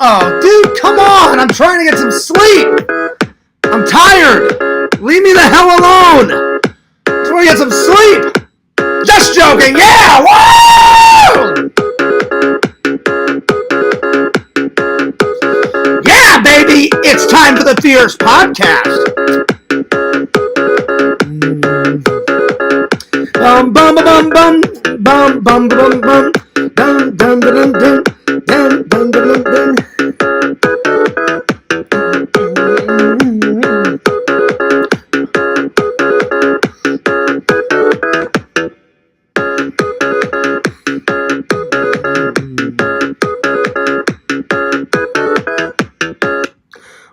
Oh, dude, come on! I'm trying to get some sleep! I'm tired! Leave me the hell alone! I'm trying to get some sleep! Just joking! Yeah! Woo! Yeah, baby! It's time for the Fears Podcast! Bum bum bum bum bum bum bum bum dum dum dum dum dum dum dum dum.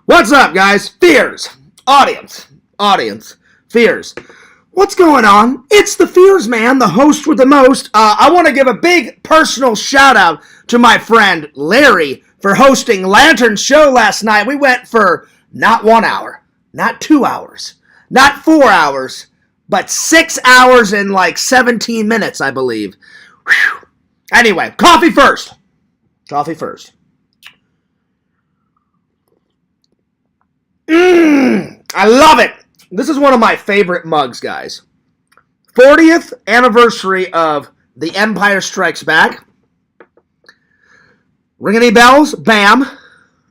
What's up, guys? Fears. Audience. Fears. What's going on? It's the Fears Man, the host with the most. I want to give a big personal shout out to my friend Larry for hosting Lantern's show last night. We went for not 1 hour, not 2 hours, not 4 hours, but 6 hours and like 17 minutes, I believe. Whew. Anyway, coffee first. I love it. This is one of my favorite mugs, guys. 40th anniversary of The Empire Strikes Back. Ring any bells? Bam.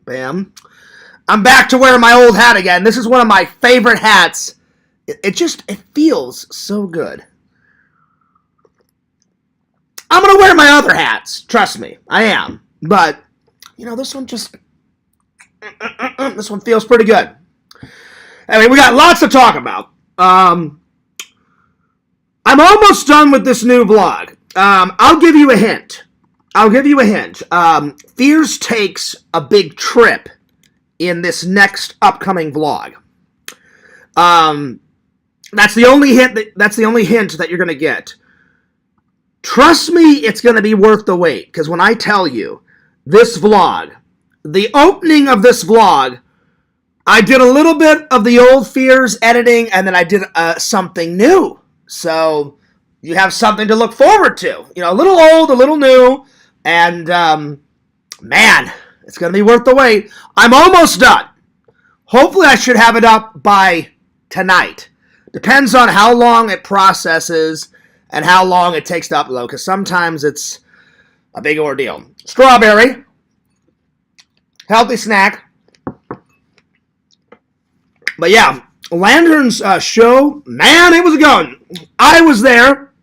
Bam. I'm back to wearing my old hat again. This is one of my favorite hats. It feels so good. I'm going to wear my other hats. Trust me, I am. But, this one this one feels pretty good. Anyway, we got lots to talk about. I'm almost done with this new vlog. I'll give you a hint. Fears takes a big trip in this next upcoming vlog. That's the only hint that you're going to get. Trust me, it's going to be worth the wait. Because when I tell you, this vlog, the opening of this vlog, I did a little bit of the old Fears editing, and then I did something new. So you have something to look forward to. A little old, a little new, and man, it's going to be worth the wait. I'm almost done. Hopefully I should have it up by tonight. Depends on how long it processes and how long it takes to upload, because sometimes it's a big ordeal. Strawberry. Healthy snack. But yeah, Lantern's show, man, it was going. I was there.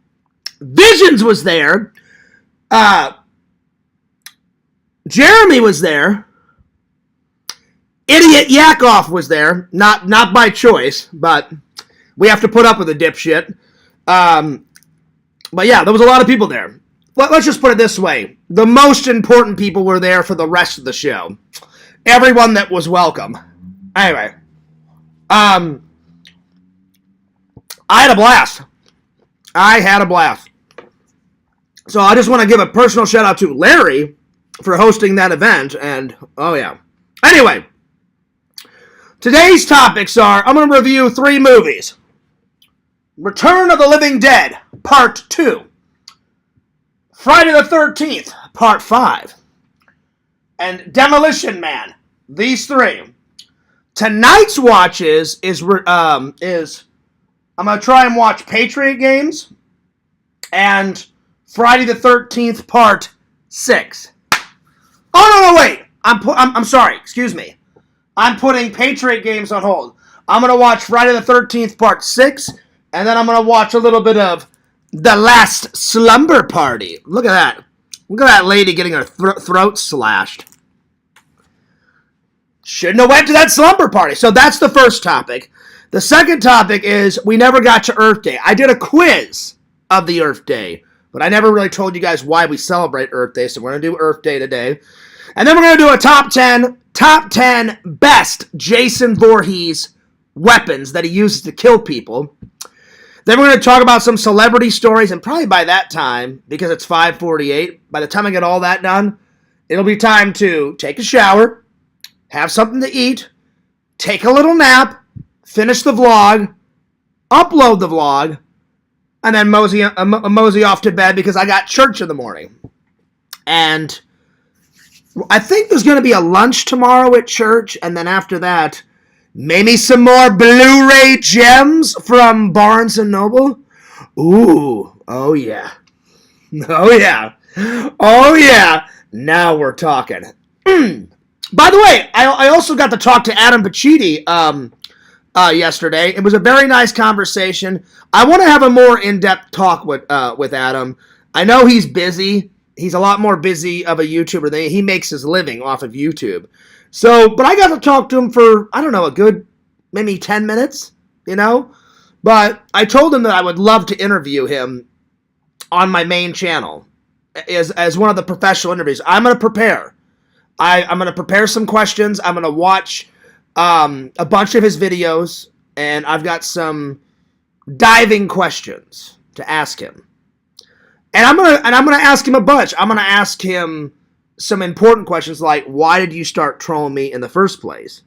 Visions was there. Jeremy was there. Idiot Yakov was there. Not by choice, but we have to put up with a dipshit. But yeah, there was a lot of people there. Let's just put it this way. The most important people were there for the rest of the show. Everyone that was welcome. Anyway. I had a blast. So I just want to give a personal shout out to Larry for hosting that event, and oh yeah. Anyway, today's topics are, I'm going to review 3 movies. Return of the Living Dead, Part 2. Friday the 13th, Part 5. And Demolition Man. These 3. Tonight's watches is I'm going to try and watch Patriot Games and Friday the 13th Part 6. Oh, no, wait. I'm sorry. Excuse me. I'm putting Patriot Games on hold. I'm going to watch Friday the 13th Part 6, and then I'm going to watch a little bit of The Last Slumber Party. Look at that. Look at that lady getting her throat slashed. Shouldn't have went to that slumber party. So that's the first topic. The second topic is we never got to Earth Day. I did a quiz of the Earth Day, but I never really told you guys why we celebrate Earth Day, so we're going to do Earth Day today. And then we're going to do a top 10 best Jason Voorhees weapons that he uses to kill people. Then we're going to talk about some celebrity stories, and probably by that time, because it's 5:48, by the time I get all that done, it'll be time to take a shower, have something to eat, take a little nap, finish the vlog, upload the vlog, and then mosey off to bed because I got church in the morning. And I think there's going to be a lunch tomorrow at church, and then after that, maybe some more Blu-ray gems from Barnes & Noble. Ooh, oh yeah. Oh yeah. Oh yeah. Now we're talking. By the way, I also got to talk to Adam Pacitti yesterday. It was a very nice conversation. I want to have a more in-depth talk with Adam. I know he's busy. He's a lot more busy of a YouTuber than he makes his living off of YouTube. So, but I got to talk to him for, I don't know, a good maybe 10 minutes, you know? But I told him that I would love to interview him on my main channel as one of the professional interviews. I'm going to prepare. I'm going to prepare some questions. I'm going to watch a bunch of his videos, and I've got some diving questions to ask him. And I'm gonna ask him a bunch. I'm gonna ask him some important questions like, why did you start trolling me in the first place?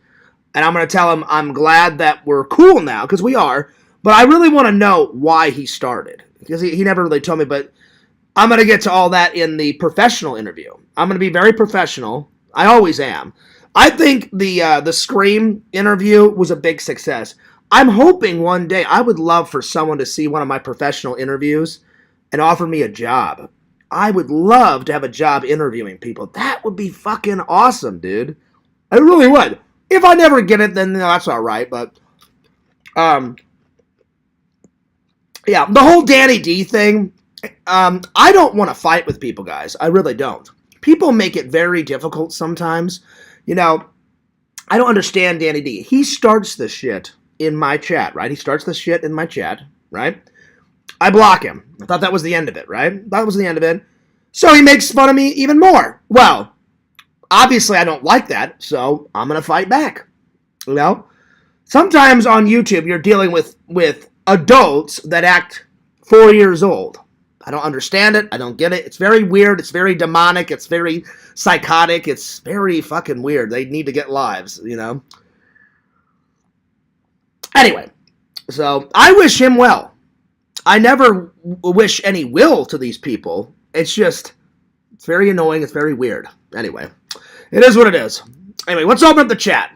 And I'm gonna tell him I'm glad that we're cool now, because we are, but I really want to know why he started, because he never really told me. But I'm gonna get to all that in the professional interview. I'm gonna be very professional. I always am. I think the Scream interview was a big success. I'm hoping one day, I would love for someone to see one of my professional interviews and offer me a job. I would love to have a job interviewing people. That would be fucking awesome, dude. I really would. If I never get it, then that's all right. But, yeah, the whole Danny D thing, I don't want to fight with people, guys. I really don't. People make it very difficult sometimes. You know, I don't understand Danny D. He starts the shit in my chat, right? He starts the shit in my chat, right? I block him. I thought that was the end of it, right? That was the end of it. So he makes fun of me even more. Well, obviously I don't like that, so I'm going to fight back. You know? Sometimes on YouTube you're dealing with adults that act 4 years old. I don't understand it. I don't get it. It's very weird. It's very demonic. It's very psychotic. It's very fucking weird. They need to get lives, you know? Anyway, so I wish him well. I never wish any will to these people. It's just, it's very annoying. It's very weird. Anyway, it is what it is. Anyway, let's open up the chat.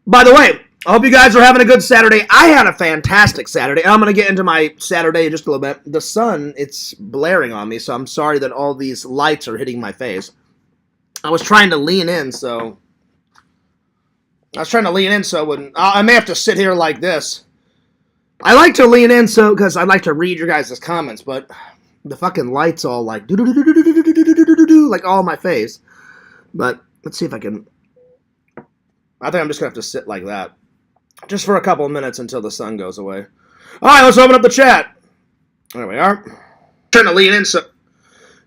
By the way, I hope you guys are having a good Saturday. I had a fantastic Saturday. I'm going to get into my Saturday in just a little bit. The sun, it's blaring on me, so I'm sorry that all these lights are hitting my face. I was trying to lean in, so when I may have to sit here like this. I like to lean in because I like to read your guys' comments, but the fucking light's all like like all in my face. But let's see if I can. I think I'm just gonna have to sit like that, just for a couple of minutes until the sun goes away. All right, let's open up the chat. There we are. Trying to lean in.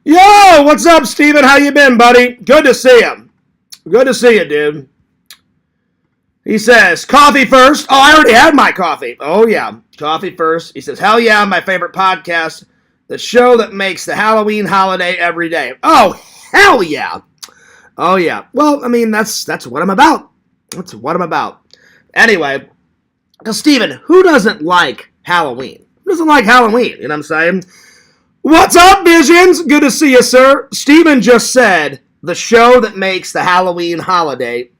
Yo, what's up, Steven? How you been, buddy? Good to see you. Good to see you, dude. He says, coffee first. Oh, I already had my coffee. Oh, yeah. Coffee first. He says, hell yeah, my favorite podcast. The show that makes the Halloween holiday every day. Oh, hell yeah. Oh, yeah. Well, I mean, that's what I'm about. That's what I'm about. Anyway, because, Steven, who doesn't like Halloween? Who doesn't like Halloween? You know what I'm saying? What's up, Visions? Good to see you, sir. Steven just said, the show that makes the Halloween holiday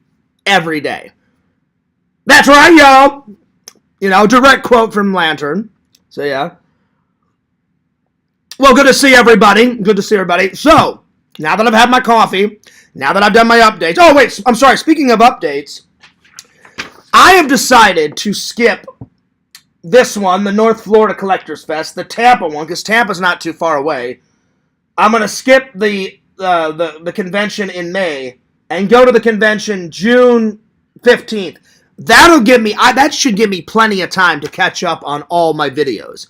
every day. That's right, y'all. You know, direct quote from Lantern. So, yeah. Well, good to see everybody. Good to see everybody. So, now that I've had my coffee, now that I've done my updates. Oh, wait, I'm sorry. Speaking of updates, I have decided to skip this one, the North Florida Collectors Fest, the Tampa one, because Tampa's not too far away. I'm going to skip the convention in May and go to the convention June 15th. That'll give me, that should give me plenty of time to catch up on all my videos.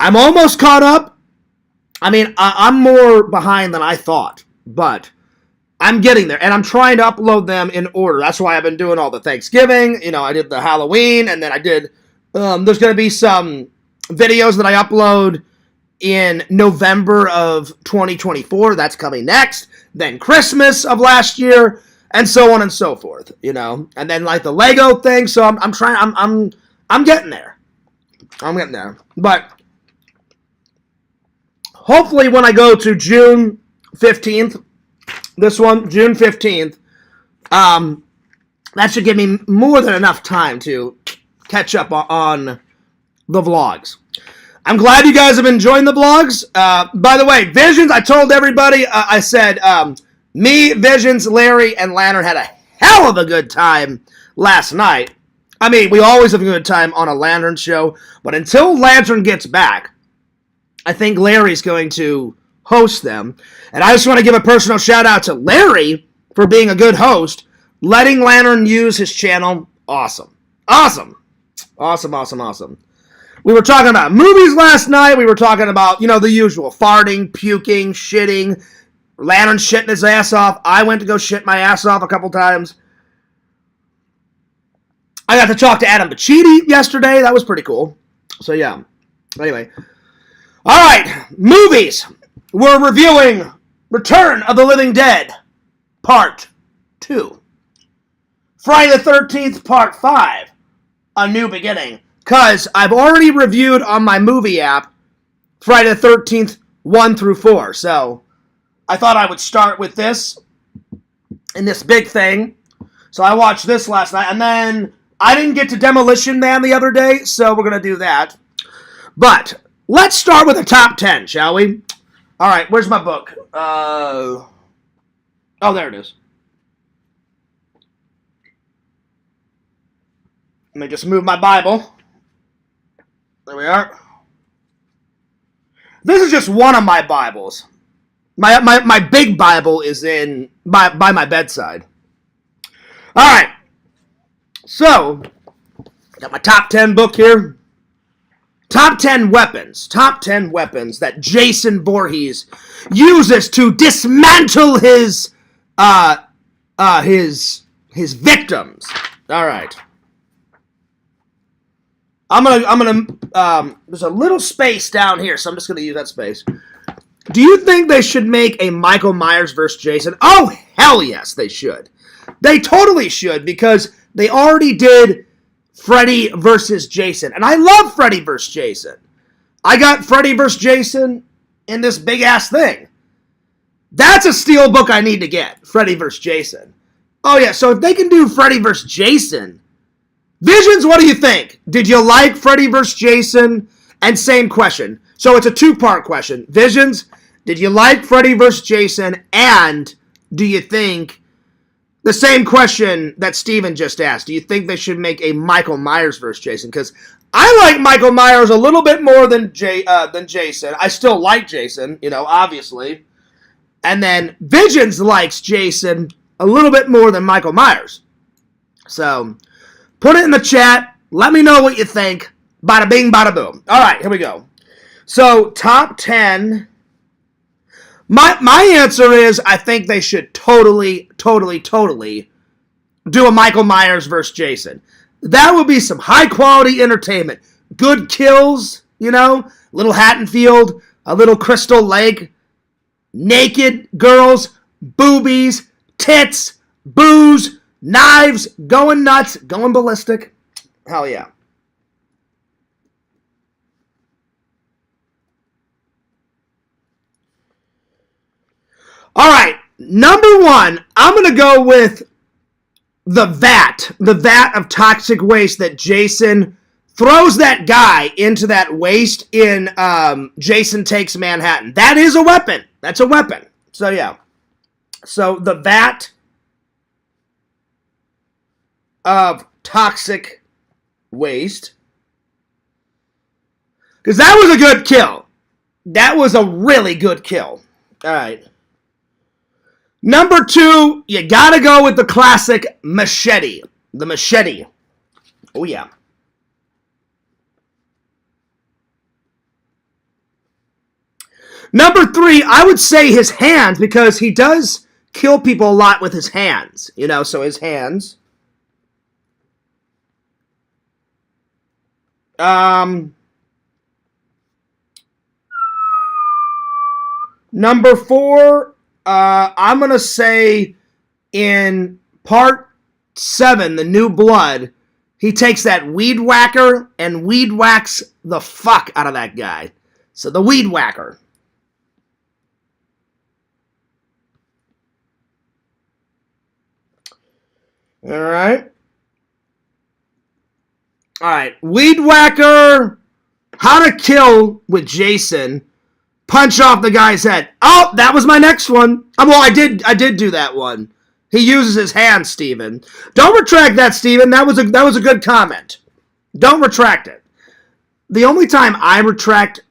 I'm almost caught up. I mean, I'm more behind than I thought, but I'm getting there, and I'm trying to upload them in order. That's why I've been doing all the Thanksgiving. You know, I did the Halloween, and then I did, there's going to be some videos that I upload in November of 2024. That's coming next. Then Christmas of last year. And so on and so forth, you know, and then like the Lego thing. So I'm getting there. I'm getting there. But hopefully when I go to June 15th, this one, June 15th, that should give me more than enough time to catch up on the vlogs. I'm glad you guys have been enjoying the vlogs. By the way, Visions, I told everybody, I said, me, Visions, Larry, and Lantern had a hell of a good time last night. I mean, we always have a good time on a Lantern show, but until Lantern gets back, I think Larry's going to host them. And I just want to give a personal shout out to Larry for being a good host, letting Lantern use his channel. Awesome. Awesome. Awesome, awesome, awesome. We were talking about movies last night. We were talking about, you know, the usual. Farting, puking, shitting. Lantern shitting his ass off. I went to go shit my ass off a couple times. I got to talk to Adam Pacitti yesterday. That was pretty cool. So, yeah. Anyway. All right. Movies. We're reviewing Return of the Living Dead, Part 2. Friday the 13th, Part 5. A New Beginning. Because I've already reviewed on my movie app Friday the 13th, 1 through 4. So, I thought I would start with this and this big thing. So, I watched this last night. And then I didn't get to Demolition Man the other day, so we're going to do that. But let's start with the top 10, shall we? All right, where's my book? Oh, there it is. Let me just move my Bible. There we are. This is just one of my Bibles. My big Bible is by my bedside. All right. So, got my top 10 book here. Top 10 weapons. Top 10 weapons that Jason Voorhees uses to dismantle his victims. All right. I'm gonna there's a little space down here, so I'm just gonna use that space. Do you think they should make a Michael Myers versus Jason? Oh, hell yes, they should. They totally should, because they already did Freddy versus Jason. And I love Freddy versus Jason. I got Freddy versus Jason in this big-ass thing. That's a steel book I need to get, Freddy versus Jason. Oh, yeah, so if they can do Freddy versus Jason... Visions, what do you think? Did you like Freddy vs. Jason? And same question. So it's a two-part question. Visions, did you like Freddy vs. Jason? And do you think... The same question that Steven just asked. Do you think they should make a Michael Myers vs. Jason? Because I like Michael Myers a little bit more than Jason. I still like Jason, you know, obviously. And then Visions likes Jason a little bit more than Michael Myers. So... put it in the chat. Let me know what you think. Bada bing, bada boom. All right, here we go. So, top 10. My answer is I think they should totally do a Michael Myers versus Jason. That would be some high-quality entertainment. Good kills, you know. Little Haddonfield, a little Crystal Lake. Naked girls, boobies, tits, booze, knives, going nuts, going ballistic. Hell yeah. All right, number one, I'm going to go with the vat of toxic waste that Jason throws that guy into that waste in Jason Takes Manhattan. That is a weapon. That's a weapon. So, yeah. So, the vat of toxic waste. Because that was a good kill. That was a really good kill. All right. Number two, you gotta go with the classic machete. The machete. Oh, yeah. Number three, I would say his hands, because he does kill people a lot with his hands. You know, so his hands. Number four, I'm going to say in part 7, The New Blood, he takes that weed whacker and weed whacks the fuck out of that guy. So the weed whacker. All right. All right. Weed Whacker. How to Kill with Jason. Punch off the guy's head. Oh, that was my next one. Well, I did do that one. He uses his hand, Steven. Don't retract that, Steven. That was a good comment. Don't retract it. The only time I retract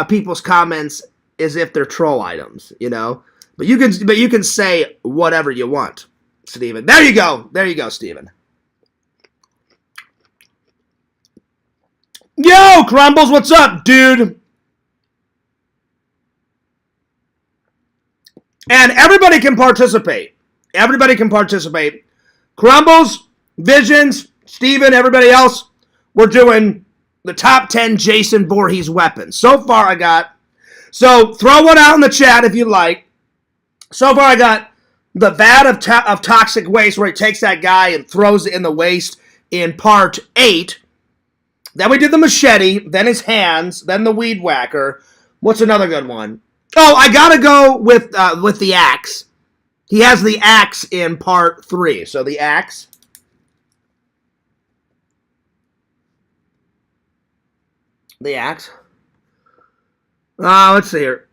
people's comments is if they're troll items, you know. But you can say whatever you want, Steven. There you go. There you go, Steven. Yo, Crumbles, what's up, dude? And everybody can participate. Everybody can participate. Crumbles, Visions, Steven, everybody else, we're doing the top 10 Jason Voorhees weapons. So far I got, so throw one out in the chat if you like. So far I got the vat of toxic waste where he takes that guy and throws it in the waste in part 8. Then we did the machete, then his hands, then the weed whacker. What's another good one? Oh, I gotta go with the axe. He has the axe in part 3. So the axe. The axe. Let's see here.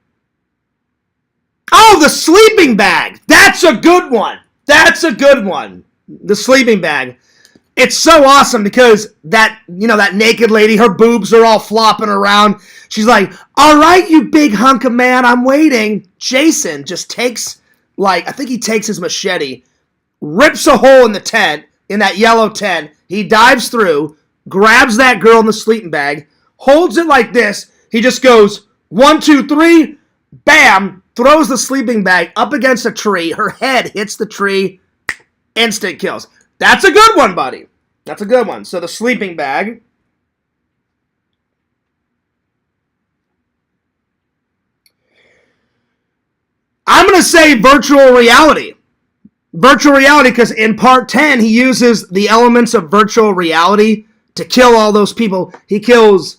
Oh, the sleeping bag. That's a good one. That's a good one. The sleeping bag. It's so awesome because that naked lady, her boobs are all flopping around. She's like, all right, you big hunk of man, I'm waiting. Jason just takes, I think he takes his machete, rips a hole in the tent, in that yellow tent. He dives through, grabs that girl in the sleeping bag, holds it like this. He just goes, 1, 2, 3, bam, throws the sleeping bag up against a tree. Her head hits the tree, instant kills. That's a good one, buddy. That's a good one. So the sleeping bag. I'm going to say virtual reality. Virtual reality because in part 10, he uses the elements of virtual reality to kill all those people. He kills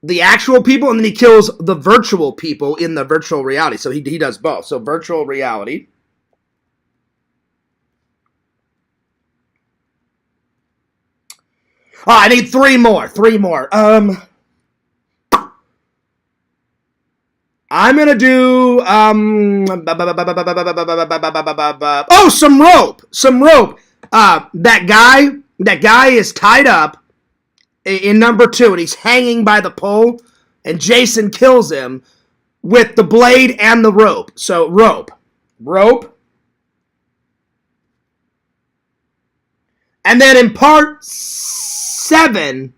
the actual people and then he kills the virtual people in the virtual reality. So he does both. So virtual reality. Oh, I need 3 more. 3 more. I'm gonna do oh, some rope. Some rope. That guy is tied up in number 2 and he's hanging by the pole and Jason kills him with the blade and the rope. So rope. And then in part 7,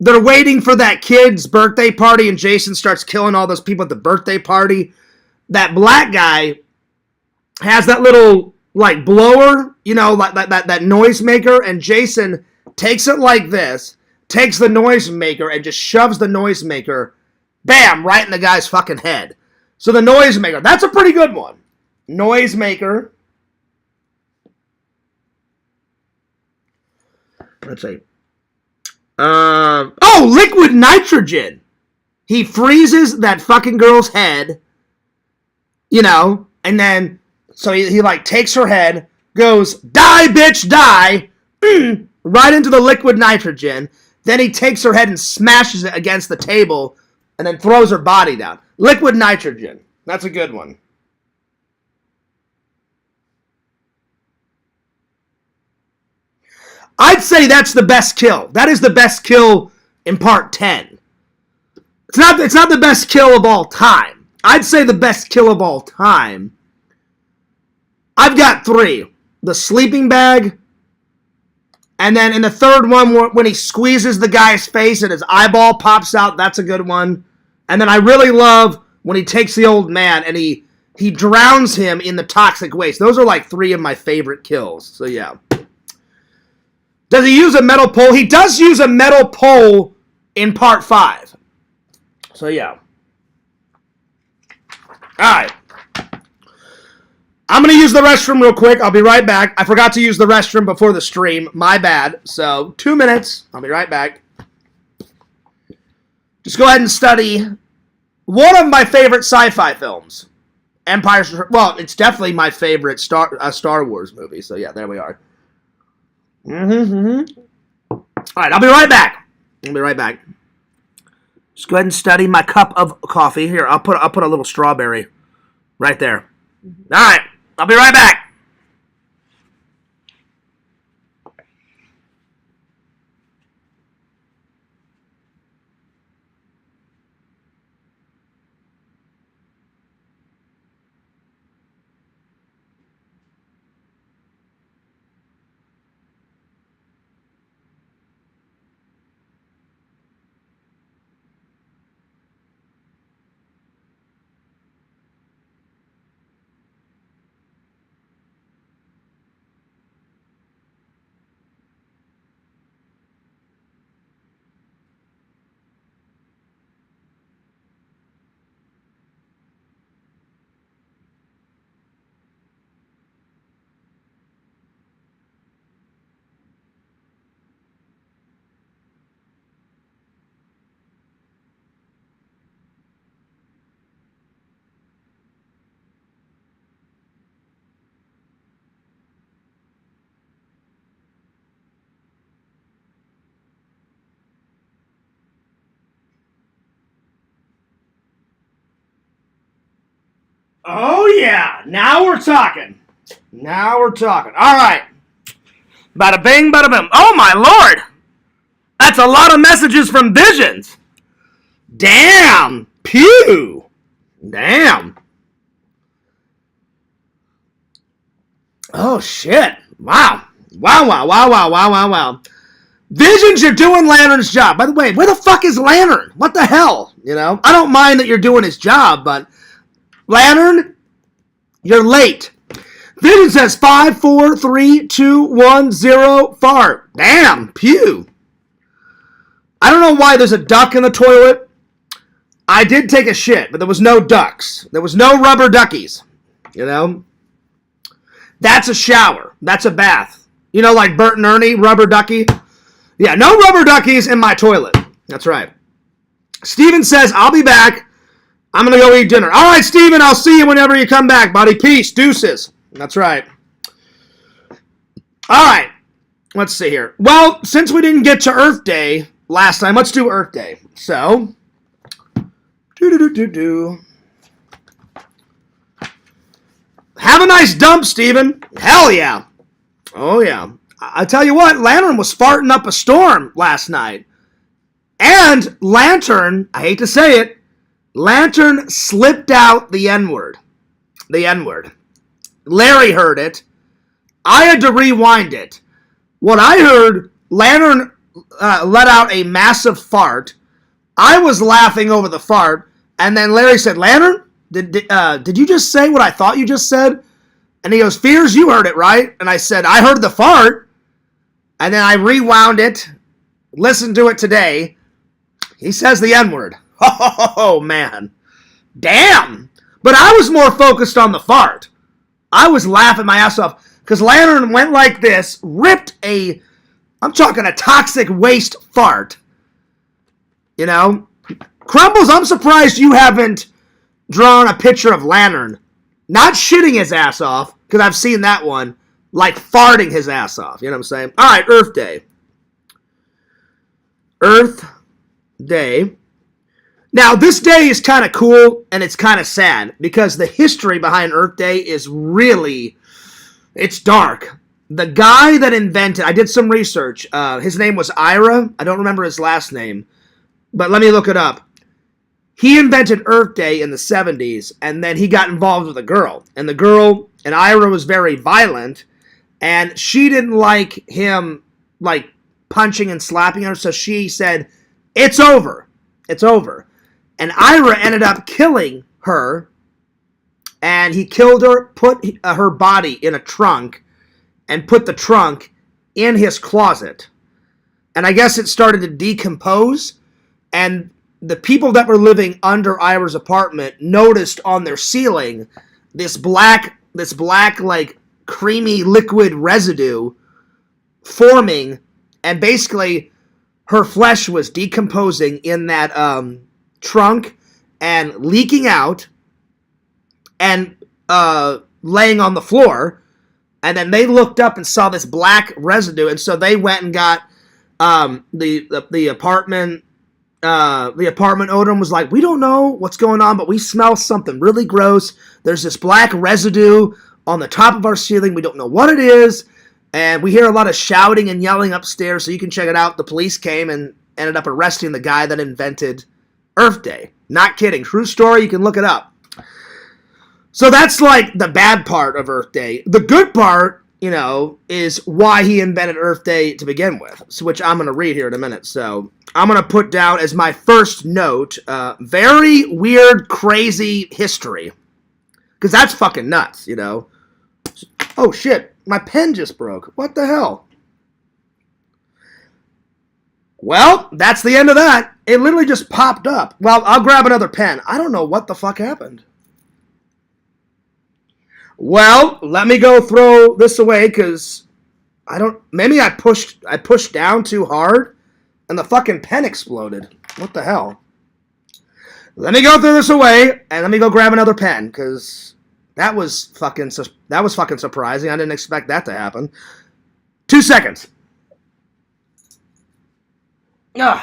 they're waiting for that kid's birthday party, and Jason starts killing all those people at the birthday party. That black guy has that little, blower, that noisemaker, and Jason takes it like this, takes the noisemaker, and just shoves the noisemaker, bam, right in the guy's fucking head. So the noisemaker, that's a pretty good one. Noisemaker. Let's see. Liquid nitrogen. He freezes that fucking girl's head, and then, so he takes her head, goes, die, bitch, die, right into the liquid nitrogen. Then he takes her head and smashes it against the table, and then throws her body down. Liquid nitrogen. That's a good one. I'd say that's the best kill. That is the best kill in part 10. It's not the best kill of all time. I'd say the best kill of all time. I've got 3. The sleeping bag. And then in the third one, when he squeezes the guy's face and his eyeball pops out, that's a good one. And then I really love when he takes the old man and he drowns him in the toxic waste. Those are 3 of my favorite kills. So yeah. Does he use a metal pole? He does use a metal pole in part 5. So, yeah. Alright. I'm going to use the restroom real quick. I'll be right back. I forgot to use the restroom before the stream. My bad. So, 2 minutes. I'll be right back. Just go ahead and study one of my favorite sci-fi films. Empire. Well, it's definitely my favorite Star Wars movie. So yeah, there we are. All right, I'll be right back. Just go ahead and study my cup of coffee. Here, I'll put a little strawberry right there. All right, I'll be right back. Oh, yeah. Now we're talking. All right. Bada bing, bada boom. Oh, my Lord. That's a lot of messages from Visions. Damn. Pew. Damn. Oh, shit. Wow. Visions, you're doing Lantern's job. By the way, where the fuck is Lantern? What the hell? You know? I don't mind that you're doing his job, but Lantern, you're late. Vision says 5, 4, 3, 2, 1, 0, fart. Damn, pew. I don't know why there's a duck in the toilet. I did take a shit, but there was no ducks. There was no rubber duckies. You know? That's a shower. That's a bath. You know, like Bert and Ernie, rubber ducky? Yeah, no rubber duckies in my toilet. That's right. Steven says, I'll be back. I'm going to go eat dinner. All right, Steven, I'll see you whenever you come back, buddy. Peace. Deuces. That's right. All right. Let's see here. Well, since we didn't get to Earth Day last time, let's do Earth Day. So, have a nice dump, Steven. Hell yeah. Oh, yeah. I tell you what, Lantern was farting up a storm last night. And Lantern, I hate to say it, Lantern slipped out the N-word. The N-word. Larry heard it. I had to rewind it. What I heard, Lantern let out a massive fart. I was laughing over the fart. And then Larry said, Lantern, did you just say what I thought you just said? And he goes, Fears, you heard it, right? And I said, I heard the fart. And then I rewound it, listened to it today. He says the N-word. Oh, man. Damn. But I was more focused on the fart. I was laughing my ass off. Because Lantern went like this, ripped I'm talking a toxic waste fart. You know? Crumbles, I'm surprised you haven't drawn a picture of Lantern. Not shitting his ass off, because I've seen that one. Like farting his ass off. You know what I'm saying? All right, Earth Day. Earth Day. Now, this day is kind of cool, and it's kind of sad, because the history behind Earth Day is really, it's dark. The guy that invented, I did some research, his name was Ira. I don't remember his last name, but let me look it up. He invented Earth Day in the 70s, and then he got involved with a girl. And the girl, and Ira was very violent, and she didn't like him, like, punching and slapping her, so she said, it's over. It's over. And Ira ended up killing her, and he killed her, put her body in a trunk, and put the trunk in his closet. And I guess it started to decompose, and the people that were living under Ira's apartment noticed on their ceiling this black, like, creamy liquid residue forming, and basically her flesh was decomposing in that trunk and leaking out, and laying on the floor, and then they looked up and saw this black residue, and so they went and got the apartment. The apartment owner was like, we don't know what's going on, but we smell something really gross. There's this black residue on the top of our ceiling. We don't know what it is, and we hear a lot of shouting and yelling upstairs, so you can check it out. The police came and ended up arresting the guy that invented Earth Day. Not kidding. True story. You can look it up. So that's like the bad part of Earth Day. The good part, you know, is why he invented Earth Day to begin with, so, which I'm going to read here in a minute. So I'm going to put down as my first note, very weird, crazy history. Because that's fucking nuts, you know. Oh, shit. My pen just broke. What the hell? Well, that's the end of that. It literally just popped up. Well, I'll grab another pen. I don't know what the fuck happened. Well, let me go throw this away because I don't... Maybe I pushed down too hard and the fucking pen exploded. What the hell? Let me go throw this away and let me go grab another pen because that was fucking surprising. I didn't expect that to happen. 2 seconds. Ugh.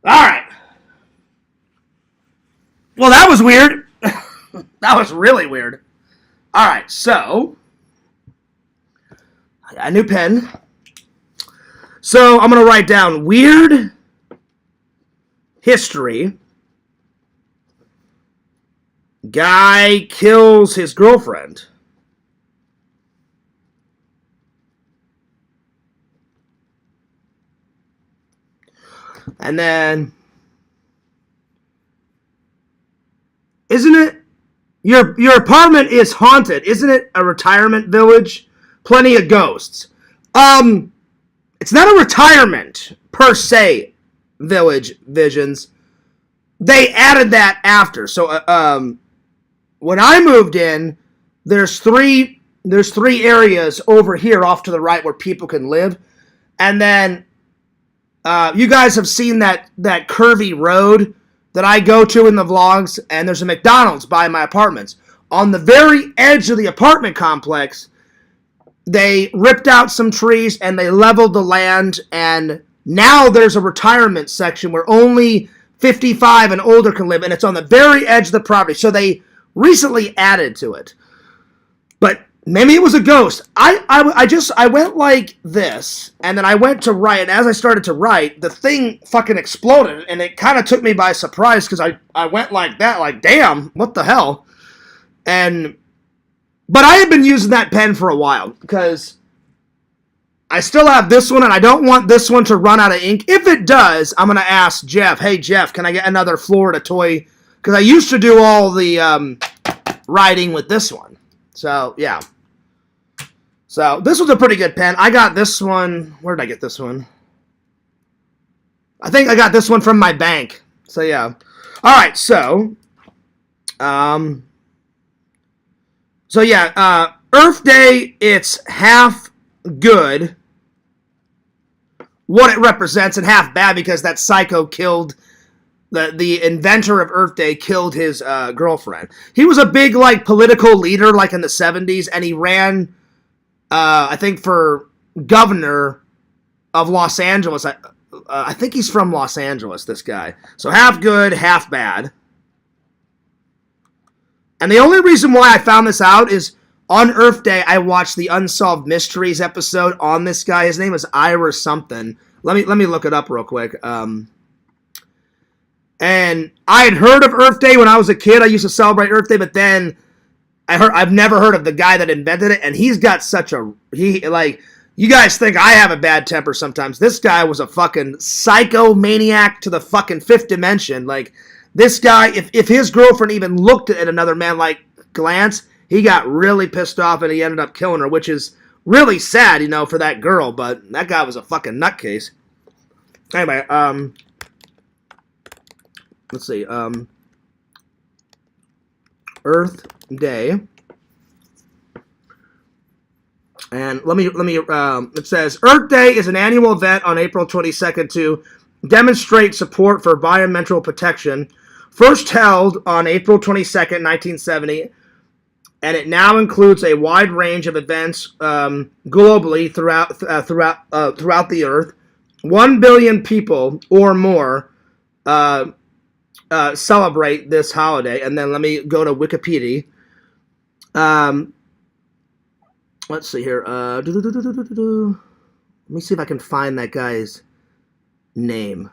All right. Well, that was weird. That was really weird. All right, so I got a new pen. So I'm going to write down weird history. Guy kills his girlfriend. And then, isn't it, your apartment is haunted. Isn't it a retirement village? Plenty of ghosts. It's not a retirement, per se, village, Visions. They added that after. So, when I moved in, there's three areas over here off to the right where people can live. And then, you guys have seen that curvy road that I go to in the vlogs, and there's a McDonald's by my apartments. On the very edge of the apartment complex, they ripped out some trees and they leveled the land, and now there's a retirement section where only 55 and older can live, and it's on the very edge of the property. So they recently added to it. But maybe it was a ghost. I went like this, and then I went to write, and as I started to write, the thing fucking exploded, and it kind of took me by surprise, because I went like that, like, damn, what the hell? But I had been using that pen for a while, because I still have this one, and I don't want this one to run out of ink. If it does, I'm going to ask Jeff, hey, Jeff, can I get another Florida toy? Because I used to do all the writing with this one. So, yeah. So, this was a pretty good pen. I got this one. Where did I get this one? I think I got this one from my bank. So, yeah. Alright, so. Earth Day, it's half good, what it represents, and half bad because that psycho killed, the inventor of Earth Day killed his girlfriend. He was a big, like, political leader, like, in the 70s, and he ran... I think for governor of Los Angeles. I think he's from Los Angeles, this guy. So half good, half bad. And the only reason why I found this out is on Earth Day, I watched the Unsolved Mysteries episode on this guy. His name is Ira something. Let me look it up real quick. And I had heard of Earth Day when I was a kid. I used to celebrate Earth Day, but then I've never heard of the guy that invented it, and he's got such a... you guys think I have a bad temper sometimes. This guy was a fucking psychomaniac to the fucking fifth dimension. Like, this guy, if his girlfriend even looked at another man like glance, he got really pissed off, and he ended up killing her, which is really sad, you know, for that girl, but that guy was a fucking nutcase. Anyway, let's see, Earth Day. And it says, Earth Day is an annual event on April 22nd to demonstrate support for environmental protection. First held on April 22nd, 1970, and it now includes a wide range of events globally throughout the Earth. 1 billion people or more celebrate this holiday. And then let me go to Wikipedia. Let's see here. Let me see if I can find that guy's name.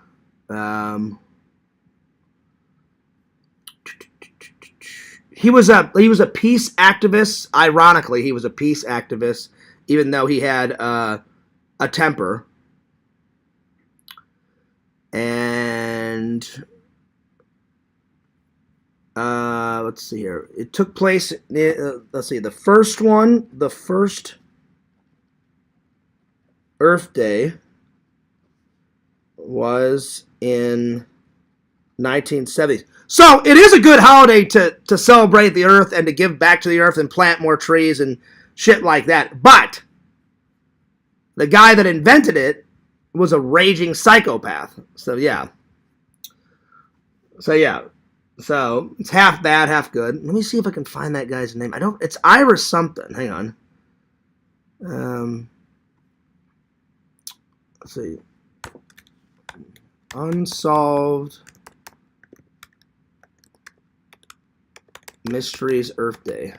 He was a peace activist. Ironically, he was a peace activist, even though he had a temper. And let's see here. It took place. Let's see. The first Earth Day was in 1970s. So it is a good holiday to celebrate the Earth and to give back to the Earth and plant more trees and shit like that. But the guy that invented it was a raging psychopath. So yeah. So it's half bad, half good. Let me see if I can find that guy's name. It's Ira something. Hang on. Let's see. Unsolved Mysteries Earth Day.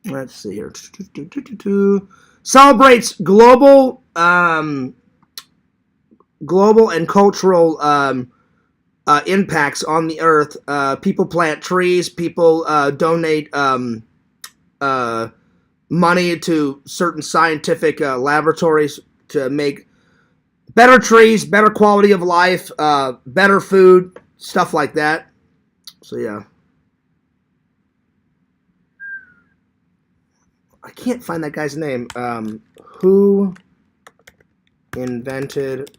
Let's see here. Celebrates global and cultural impacts on the Earth. People plant trees. People donate money to certain scientific laboratories to make better trees, better quality of life, better food, stuff like that. So yeah. I can't find that guy's name. Who invented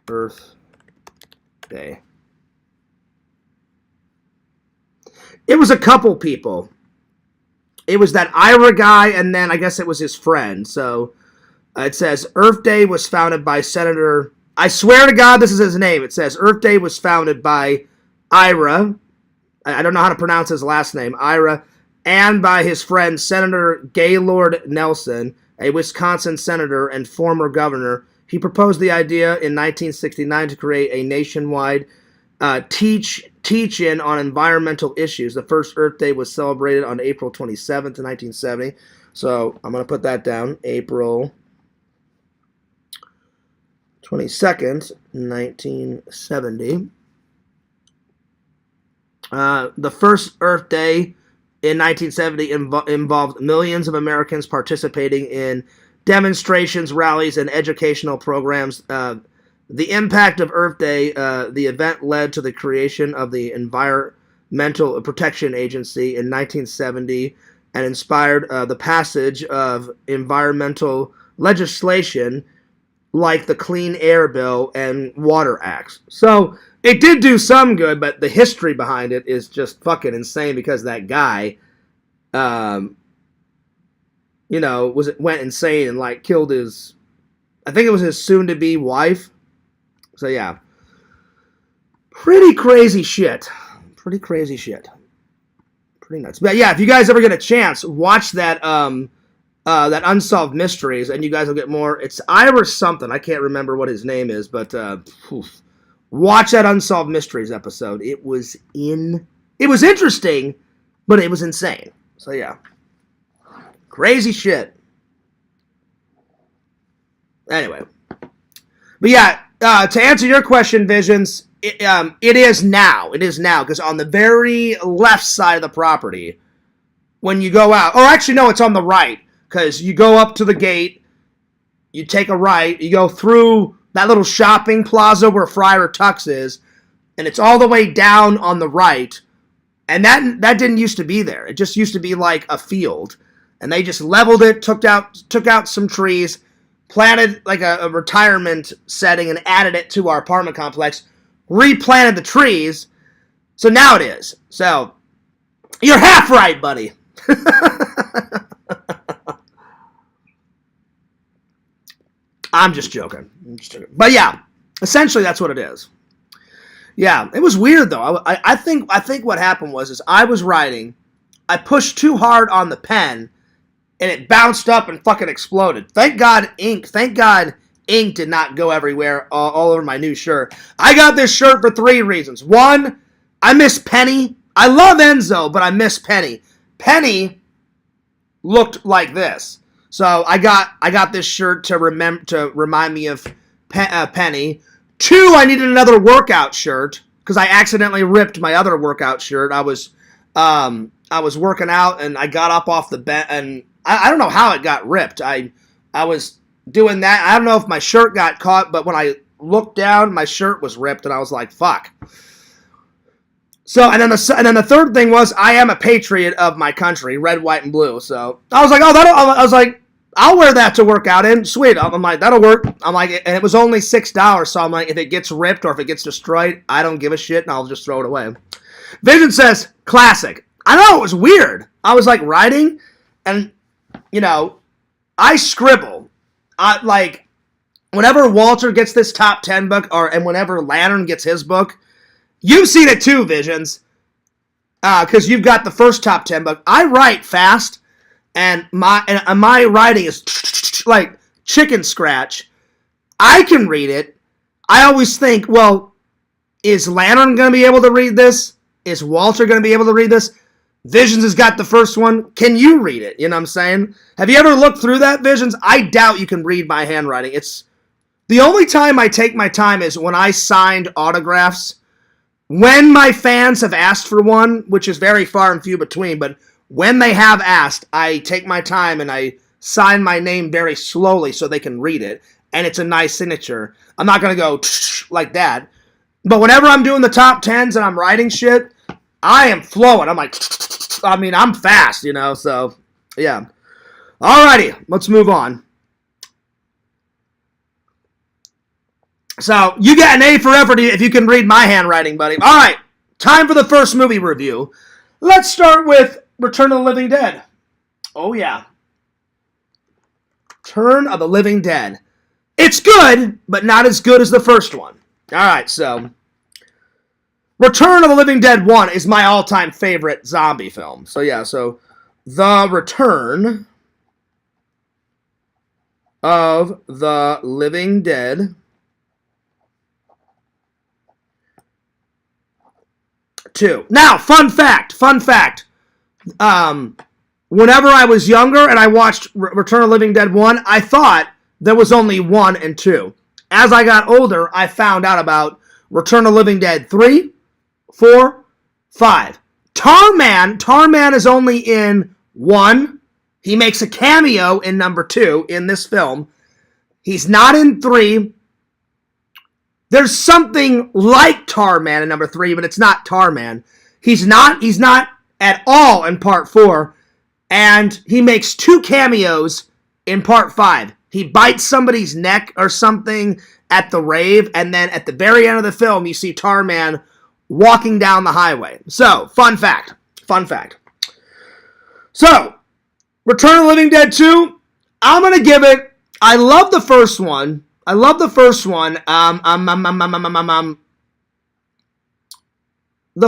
Earth Day? It was a couple people. It was that Ira guy, and then I guess it was his friend. So it says Earth Day was founded by Senator... I swear to God this is his name. It says Earth Day was founded by Ira. I don't know how to pronounce his last name. Ira... and by his friend Senator Gaylord Nelson, a Wisconsin senator and former governor. He proposed the idea in 1969 to create a nationwide teach-in on environmental issues. The first Earth Day was celebrated on April 27th, 1970. So I'm going to put that down. April 22nd, 1970. The first Earth Day in 1970 involved millions of Americans participating in demonstrations, rallies, and educational programs. The impact of Earth Day, the event led to the creation of the Environmental Protection Agency in 1970 and inspired the passage of environmental legislation like the Clean Air Bill and Water Acts. So it did do some good, but the history behind it is just fucking insane because that guy, went insane and like killed his, I think it was his soon-to-be wife. So yeah, pretty crazy shit. Pretty crazy shit. Pretty nuts. But yeah, if you guys ever get a chance, watch that that Unsolved Mysteries, and you guys will get more. It's Ira something. I can't remember what his name is, but watch that Unsolved Mysteries episode. It was interesting, but it was insane. So yeah, crazy shit. Anyway, but yeah, to answer your question, Visions, it is now. It is now, because on the very left side of the property, when you go out, or actually no, it's on the right, because you go up to the gate, you take a right, you go through that little shopping plaza where Friar Tuck's is, and it's all the way down on the right, and that didn't used to be there. It just used to be like a field, and they just leveled it, took out some trees, planted like a retirement setting, and added it to our apartment complex. Replanted the trees, so now it is. So you're half right, buddy. I'm just joking. But yeah, essentially that's what it is. Yeah, it was weird though. I think what happened was I was writing, I pushed too hard on the pen, and it bounced up and fucking exploded. Thank God ink did not go everywhere all over my new shirt. I got this shirt for 3 reasons. 1, I miss Penny. I love Enzo, but I miss Penny. Penny looked like this. So I got this shirt to remind me of Penny. 2, I needed another workout shirt because I accidentally ripped my other workout shirt. I was working out and I got up off the bed and I don't know how it got ripped. I was doing that. I don't know if my shirt got caught, but when I looked down, my shirt was ripped and I was like, fuck. So, and then the third thing was, I am a patriot of my country, red, white, and blue. So I was like, I'll wear that to work out in. Sweet. I'm like, that'll work. I'm like, and it was only $6. So I'm like, if it gets ripped or if it gets destroyed, I don't give a shit and I'll just throw it away. Vision says, classic. I know, it was weird. I was like writing and, I scribble. Like, whenever Walter gets this top 10 book and whenever Lantern gets his book, you've seen it too, Visions, because you've got the first top 10 book. I write fast, and my writing is like chicken scratch. I can read it. I always think, well, is Lantern going to be able to read this? Is Walter going to be able to read this? Visions has got the first one. Can you read it? You know what I'm saying? Have you ever looked through that, Visions? I doubt you can read my handwriting. It's the only time I take my time is when I signed autographs. When my fans have asked for one, which is very far and few between, but when they have asked, I take my time and I sign my name very slowly so they can read it, and it's a nice signature. I'm not going to go like that. But whenever I'm doing the top 10s and I'm writing shit, I am flowing. I'm like, I'm fast, so, yeah. Alrighty, let's move on. So, you get an A for effort if you can read my handwriting, buddy. Alright, time for the first movie review. Let's start with Return of the Living Dead. Oh, yeah. Return of the Living Dead. It's good, but not as good as the first one. Alright, so Return of the Living Dead 1 is my all-time favorite zombie film. So, yeah, The Return of the Living Dead 2. Now, fun fact. Whenever I was younger and I watched Return of the Living Dead 1, I thought there was only 1 and 2. As I got older, I found out about Return of the Living Dead 3, 4, 5. Tarman is only in 1. He makes a cameo in number 2 in this film. He's not in 3. There's something like Tarman in number 3, but it's not Tarman. He's not at all in part 4. And he makes 2 cameos in part 5. He bites somebody's neck or something at the rave, and then at the very end of the film, you see Tarman walking down the highway. So, fun fact. So, Return of the Living Dead 2, I'm going to give it, I love the first one. The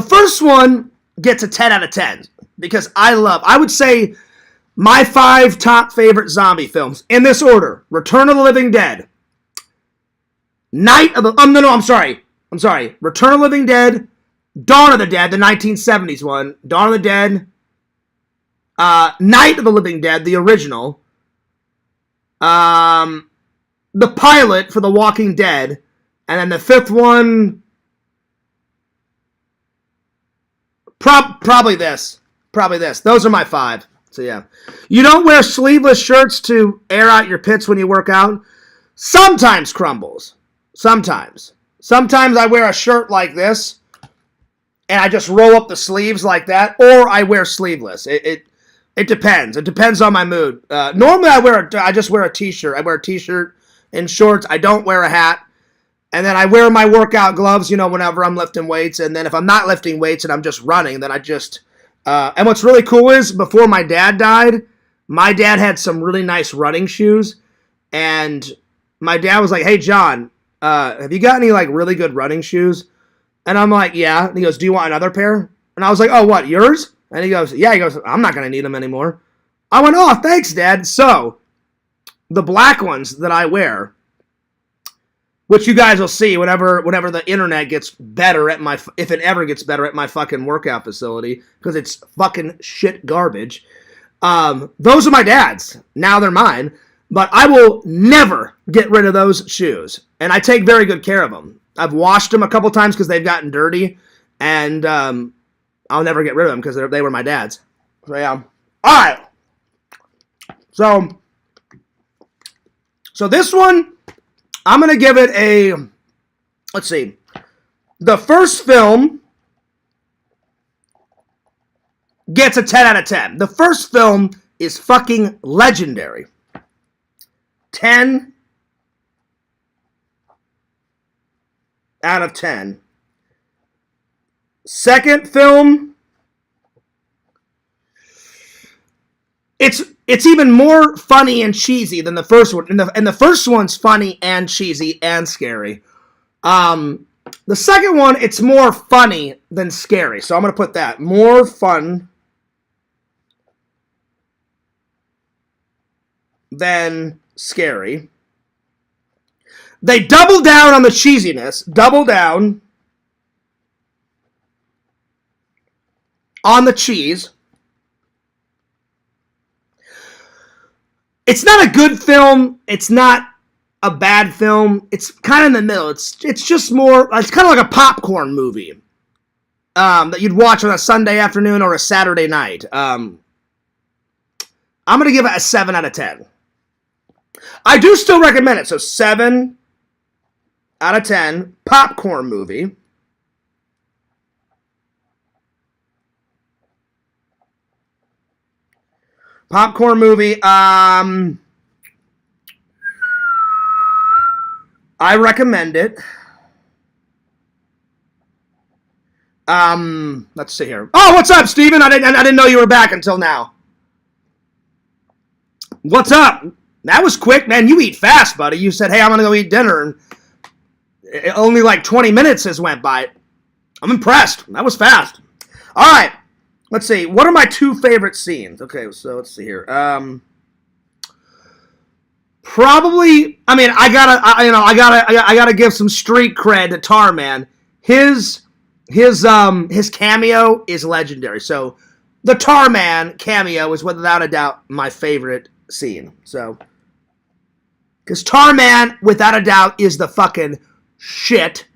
first one gets a 10 out of 10 because I would say my 5 top favorite zombie films in this order: Return of the Living Dead, Return of the Living Dead, Dawn of the Dead, the 1970s one, Dawn of the Dead, Night of the Living Dead, the original, the pilot for The Walking Dead, and then the 5th one, probably this. Those are my 5. So yeah. You don't wear sleeveless shirts to air out your pits when you work out? Sometimes, Crumbles. Sometimes I wear a shirt like this, and I just roll up the sleeves like that, or I wear sleeveless. It depends. It depends on my mood. Normally, I just wear a t-shirt. I wear a t-shirt and shorts. I don't wear a hat. And then I wear my workout gloves, whenever I'm lifting weights. And then if I'm not lifting weights and I'm just running, then I just... and what's really cool is, before my dad died, my dad had some really nice running shoes. And my dad was like, hey, John, have you got any, really good running shoes? And I'm like, yeah. And he goes, do you want another pair? And I was like, oh, what, yours? And he goes, yeah. He goes, I'm not going to need them anymore. I went, oh, thanks, Dad. So, the black ones that I wear, which you guys will see whenever the internet gets better at if it ever gets better at my fucking workout facility, because it's fucking shit garbage. Those are my dad's. Now they're mine. But I will never get rid of those shoes. And I take very good care of them. I've washed them a couple times because they've gotten dirty. And I'll never get rid of them because they were my dad's. So, yeah. All right. So this one, I'm going to give it a, let's see. The first film gets a 10 out of 10. The first film is fucking legendary. 10 out of 10. Second film, it's even more funny and cheesy than the first one. And the first one's funny and cheesy and scary. The second one, it's more funny than scary. So I'm going to put that. More fun than scary. They double down on the cheesiness. Double down on the cheese. It's not a good film. It's not a bad film. It's kind of in the middle. It's just more, it's kind of like a popcorn movie that you'd watch on a Sunday afternoon or a Saturday night. I'm going to give it a 7 out of 10. I do still recommend it. So 7 out of 10, popcorn movie. Popcorn movie. I recommend it. Let's see here. Oh, what's up, Steven? I didn't know you were back until now. What's up? That was quick, man. You eat fast, buddy. You said, hey, I'm going to go eat dinner, and only 20 minutes has went by. I'm impressed. That was fast. All right. Let's see. What are my 2 favorite scenes? Okay, so let's see here. Probably. I mean, I gotta give some street cred to Tarman. His cameo is legendary. So the Tarman cameo is without a doubt my favorite scene. So, because Tarman, without a doubt, is the fucking shit.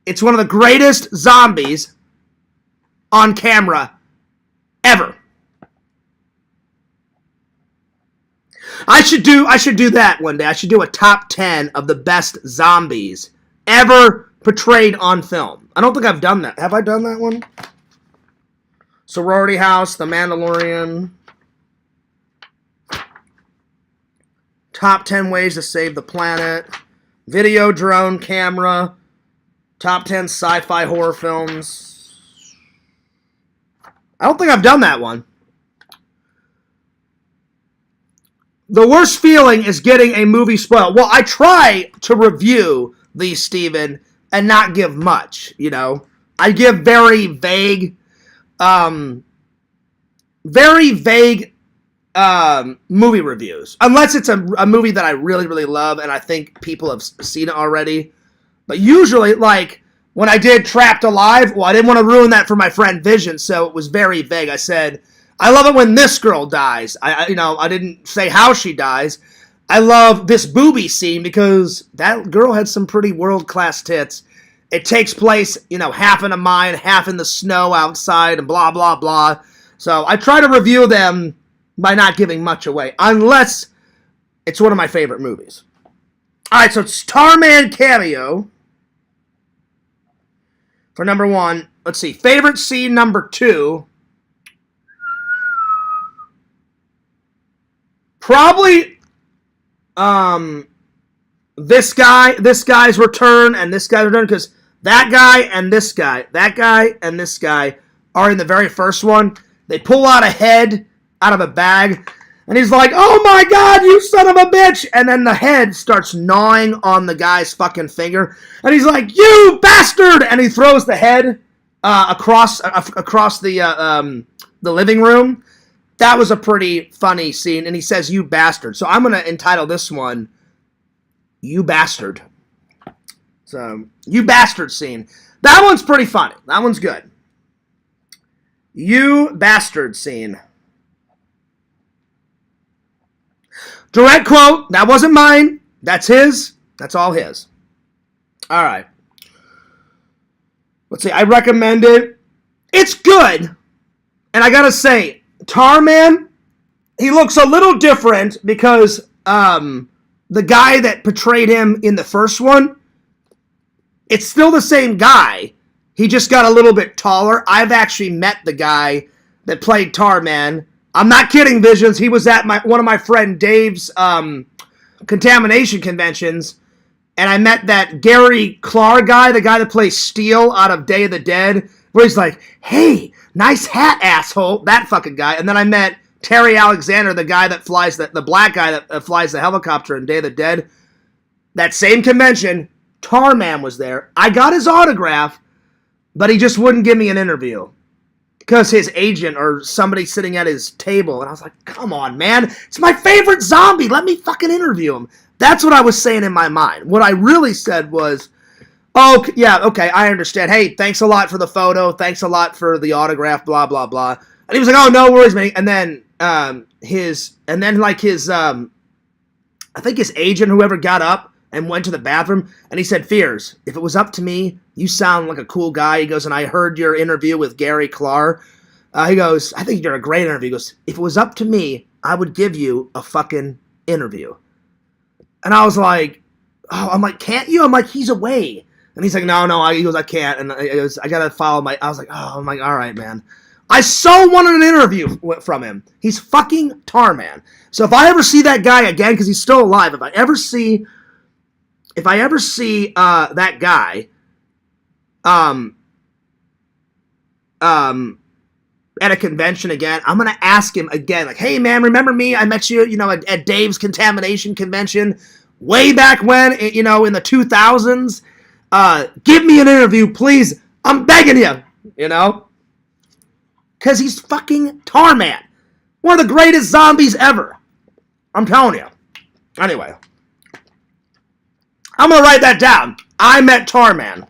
It's one of the greatest zombies on camera ever. I should do that one day. I should do a top 10 of the best zombies ever portrayed on film. I don't think I've done that. Have I done that one? Sorority House, The Mandalorian. Top 10 ways to save the planet. Video drone camera. Top 10 sci-fi horror films. I don't think I've done that one. The worst feeling is getting a movie spoiled. Well, I try to review these, Steven, and not give much, I give very vague movie reviews. Unless it's a movie that I really, really love and I think people have seen it already. But usually, when I did Trapped Alive, well, I didn't want to ruin that for my friend Vision, so it was very vague. I said, I love it when this girl dies. I didn't say how she dies. I love this booby scene because that girl had some pretty world-class tits. It takes place, half in a mine, half in the snow outside, and blah, blah, blah. So I try to review them by not giving much away, unless it's one of my favorite movies. All right, so it's Tarman cameo for number 1. Let's see, favorite scene number 2. probably this guy's return, and this guy's return, because that guy and this guy are in the very first one. They pull out a head out of a bag, and he's like, "Oh my God, you son of a bitch!" And then the head starts gnawing on the guy's fucking finger, and he's like, "You bastard!" And he throws the head across the living room. That was a pretty funny scene, and he says, "You bastard." So I'm gonna entitle this one, "You Bastard." So, "You Bastard" scene. That one's pretty funny. That one's good. "You Bastard" scene. Direct quote. That wasn't mine. That's his. That's all his. All right. Let's see. I recommend it. It's good. And I gotta say, Tarman, he looks a little different because the guy that portrayed him in the first one, it's still the same guy. He just got a little bit taller. I've actually met the guy that played Tarman. I'm not kidding, Visions. He was at one of my friend Dave's contamination conventions, and I met that Gary Clark guy, the guy that plays Steel out of Day of the Dead, where he's like, "Hey, nice hat, asshole." That fucking guy. And then I met Terry Alexander, the guy that flies the black guy that flies the helicopter in Day of the Dead. That same convention, Tarman was there. I got his autograph, but he just wouldn't give me an interview because his agent or somebody sitting at his table. And I was like, "Come on, man. It's my favorite zombie. Let me fucking interview him." That's what I was saying in my mind. What I really said was, "Oh, yeah, okay, I understand. Hey, thanks a lot for the photo. Thanks a lot for the autograph, blah, blah, blah." And he was like, "Oh, no worries, man." And then I think his agent, whoever, got up and went to the bathroom, and he said, "Fears, if it was up to me, you sound like a cool guy." He goes, "And I heard your interview with Gary Clark." He goes, "I think you're a great interview." He goes, "If it was up to me, I would give you a fucking interview." And I was like, "Oh," I'm like, "Can't you?" I'm like, "He's away." And he's like, "No." He goes, "I can't." And I gotta follow I was like, "Oh," I'm like, "All right, man." I so wanted an interview from him. He's fucking Tarman. So if I ever see that guy again, because he's still alive, if I ever see that guy, at a convention again, I'm gonna ask him again, like, "Hey man, remember me? I met you, at Dave's contamination convention way back when, in the 2000s. Give me an interview, please. I'm begging you, because he's fucking Tarman, one of the greatest zombies ever. I'm telling you. Anyway, I'm gonna write that down. I met Tarman.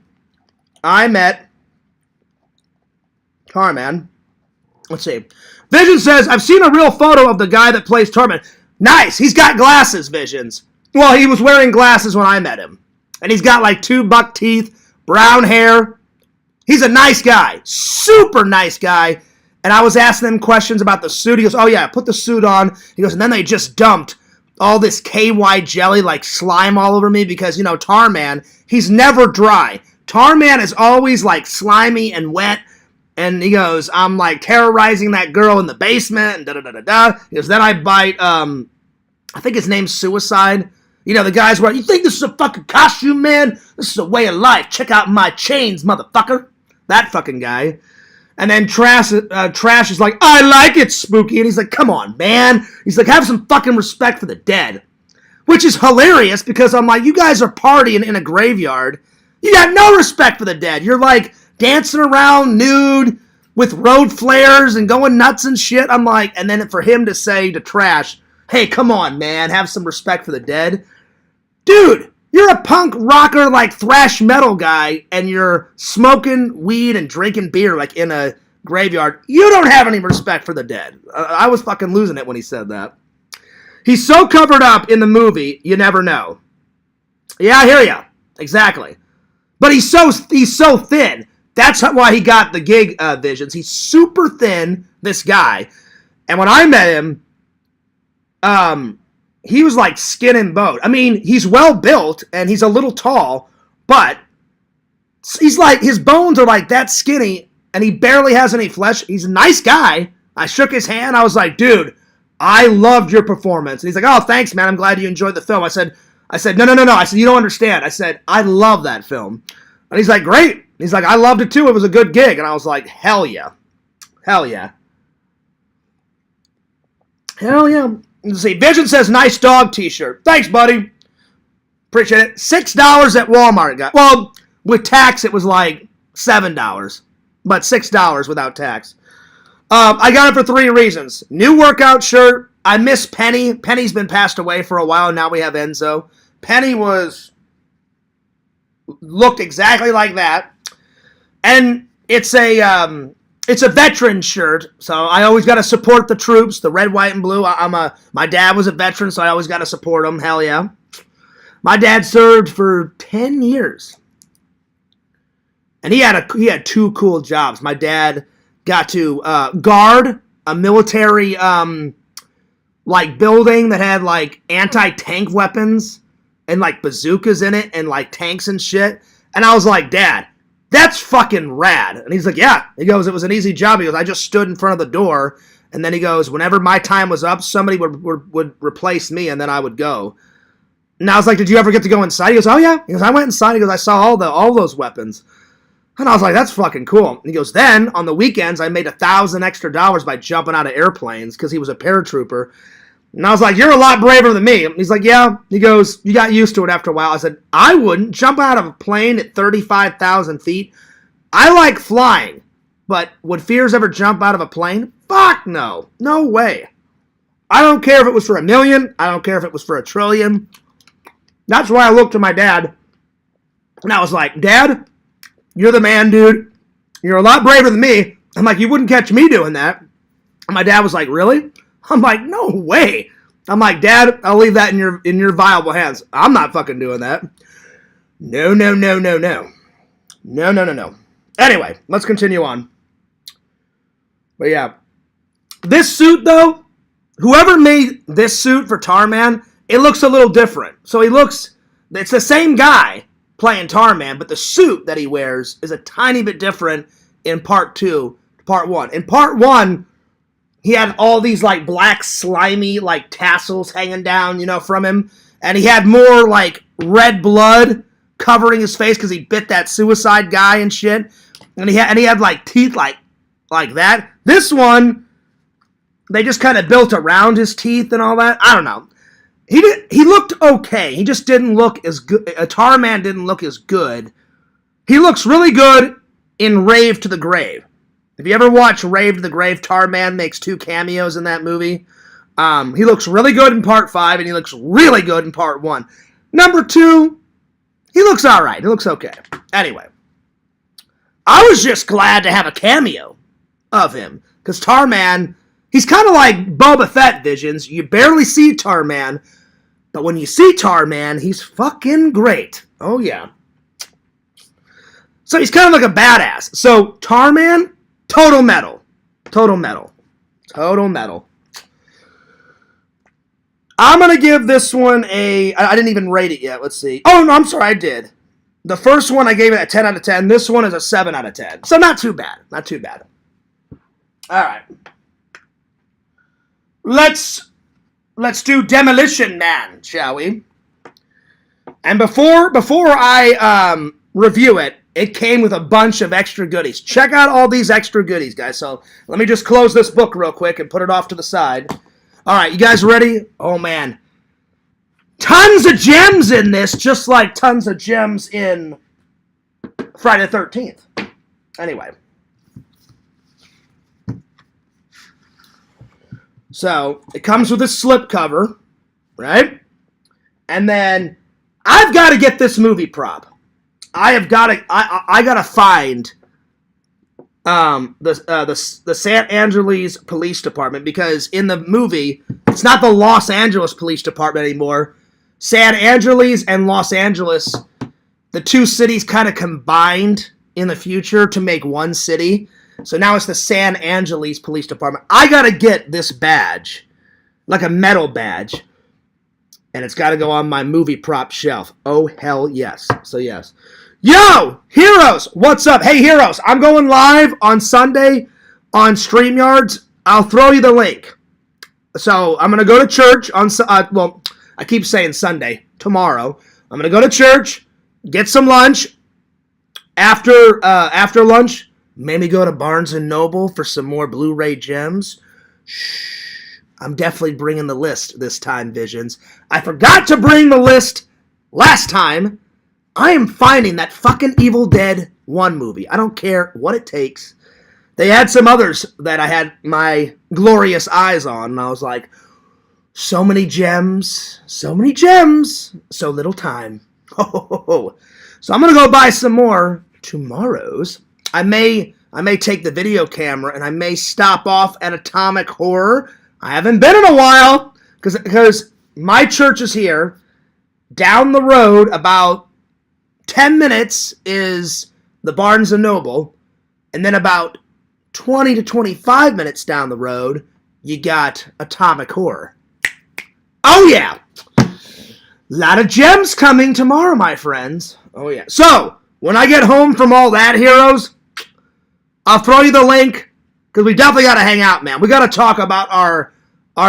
Let's see. Vision says, "I've seen a real photo of the guy that plays Tarman." Nice. He's got glasses, Visions. Well, he was wearing glasses when I met him. And he's got like 2 buck teeth, brown hair. He's a nice guy. Super nice guy. And I was asking him questions about the suit. He goes, "Oh yeah, put the suit on." He goes, "And then they just dumped all this KY jelly, like slime all over me, because, Tarman, he's never dry. Tarman is always like slimy and wet." And he goes, "I'm like terrorizing that girl in the basement," and da-da-da-da-da. He goes, "Then I bite, I think his name's Suicide. The guys where, you think this is a fucking costume, man? This is a way of life. Check out my chains, motherfucker." That fucking guy. And then Trash is like, "I like it, Spooky." And he's like, "Come on, man." He's like, "Have some fucking respect for the dead." Which is hilarious because I'm like, you guys are partying in a graveyard. You got no respect for the dead. You're like dancing around nude with road flares and going nuts and shit. I'm like, and then for him to say to Trash, "Hey, come on, man, have some respect for the dead." Dude, you're a punk rocker, like thrash metal guy, and you're smoking weed and drinking beer like in a graveyard. You don't have any respect for the dead. I was fucking losing it when he said that. He's so covered up in the movie, you never know. Yeah, I hear ya. Exactly. But he's so thin. That's why he got the gig, Visions. He's super thin, this guy. And when I met him, he was like skin and bone. I mean, he's well built and he's a little tall, but he's like, his bones are like that skinny and he barely has any flesh. He's a nice guy. I shook his hand. I was like, "Dude, I loved your performance. And he's like, oh, thanks, man. I'm glad you enjoyed the film. I said, no. I said, you don't understand. I said, I love that film. And he's like, great. He's like, I loved it too. It was a good gig. And I was like, hell yeah. Hell yeah. Hell yeah. Let's see. Vision says, nice dog t-shirt. Thanks, buddy. Appreciate it. $6 at Walmart. Well, with tax, it was like $7. But $6 without tax. I got it for 3 reasons. New workout shirt. I miss Penny. Penny's been passed away for a while. Now we have Enzo. Penny looked exactly like that. And it's a veteran shirt, so I always got to support the troops, the red, white, and blue. My dad was a veteran, so I always got to support him. Hell yeah. My dad served for 10 years. And he had 2 cool jobs. My dad got to guard a military building that had anti-tank weapons and bazookas in it and tanks and shit. And I was like, Dad, that's fucking rad. And he's like, yeah. He goes, it was an easy job. He goes, I just stood in front of the door. And then he goes, whenever my time was up, somebody would replace me and then I would go. And I was like, did you ever get to go inside? He goes, oh yeah. He goes, I went inside. He goes, I saw all those weapons. And I was like, that's fucking cool. And he goes, then on the weekends, I made $1,000 extra by jumping out of airplanes because he was a paratrooper. And I was like, you're a lot braver than me. And he's like, yeah. He goes, you got used to it after a while. I said, I wouldn't jump out of a plane at 35,000 feet. I like flying, but would fears ever jump out of a plane? Fuck no. No way. I don't care if it was for $1 million. I don't care if it was for $1 trillion. That's why I looked to my dad. And I was like, Dad, you're the man, dude. You're a lot braver than me. I'm like, you wouldn't catch me doing that. And my dad was like, really? I'm like, no way. I'm like, Dad, I'll leave that in your viable hands. I'm not fucking doing that. No. No. Anyway, let's continue on. But yeah. This suit, though, whoever made this suit for Tarman, it looks a little different. So it's the same guy playing Tarman, but the suit that he wears is a tiny bit different in part 2 to part 1. In part 1, he had all these black slimy tassels hanging down, from him, and he had more red blood covering his face because he bit that suicide guy and shit, and he had teeth like that. This one, they just kind of built around his teeth and all that. I don't know. He looked okay. He just didn't look as good. Tarman didn't look as good. He looks really good in Rave to the Grave. If you ever watch Rave to the Grave, Tarman makes 2 cameos in that movie. He looks really good in part 5, and he looks really good in part 1. Number 2, he looks alright. He looks okay. Anyway, I was just glad to have a cameo of him, because Tarman, he's kind of like Boba Fett, Visions. You barely see Tarman, but when you see Tarman, he's fucking great. Oh, yeah. So he's kind of like a badass. So Tarman, total metal. I'm going to give this one I didn't even rate it yet. Let's see. Oh, no, I'm sorry, I did. The first one, I gave it a 10 out of 10. This one is a 7 out of 10. So not too bad. All right. Let's do Demolition Man, shall we? And before I review it, it came with a bunch of extra goodies. Check out all these extra goodies, guys. So let me just close this book real quick and put it off to the side. All right, you guys ready? Oh, man. Tons of gems in this, just like tons of gems in Friday the 13th. Anyway. So, it comes with a slipcover, right? And then, I've got to get this movie prop. I gotta find the San Angeles Police Department, because in the movie, it's not the Los Angeles Police Department anymore. San Angeles and Los Angeles, the 2 cities kind of combined in the future to make one city. So now it's the San Angeles Police Department. I gotta get this badge, like a metal badge, and it's gotta go on my movie prop shelf. Oh, hell yes. So yes. Yo, Heroes, what's up? Hey, Heroes, I'm going live on Sunday on StreamYards. I'll throw you the link. So I'm going to go to church on, well, I keep saying Sunday, tomorrow. I'm going to go to church, get some lunch. After lunch, maybe go to Barnes & Noble for some more Blu-ray gems. Shh. I'm definitely bringing the list this time, Visions. I forgot to bring the list last time. I am finding that fucking Evil Dead 1 movie. I don't care what it takes. They had some others that I had my glorious eyes on, and I was like, so many gems, so little time. Oh. So I'm going to go buy some more tomorrow's. I may take the video camera, and I may stop off at Atomic Horror. I haven't been in a while, because my church is here. Down the road, about 10 minutes, is the Barnes & Noble, and then about 20 to 25 minutes down the road, you got Atomic Horror. Oh, yeah. A lot of gems coming tomorrow, my friends. Oh, yeah. So, when I get home from all that, heroes, I'll throw you the link, because we definitely got to hang out, man. We got to talk about our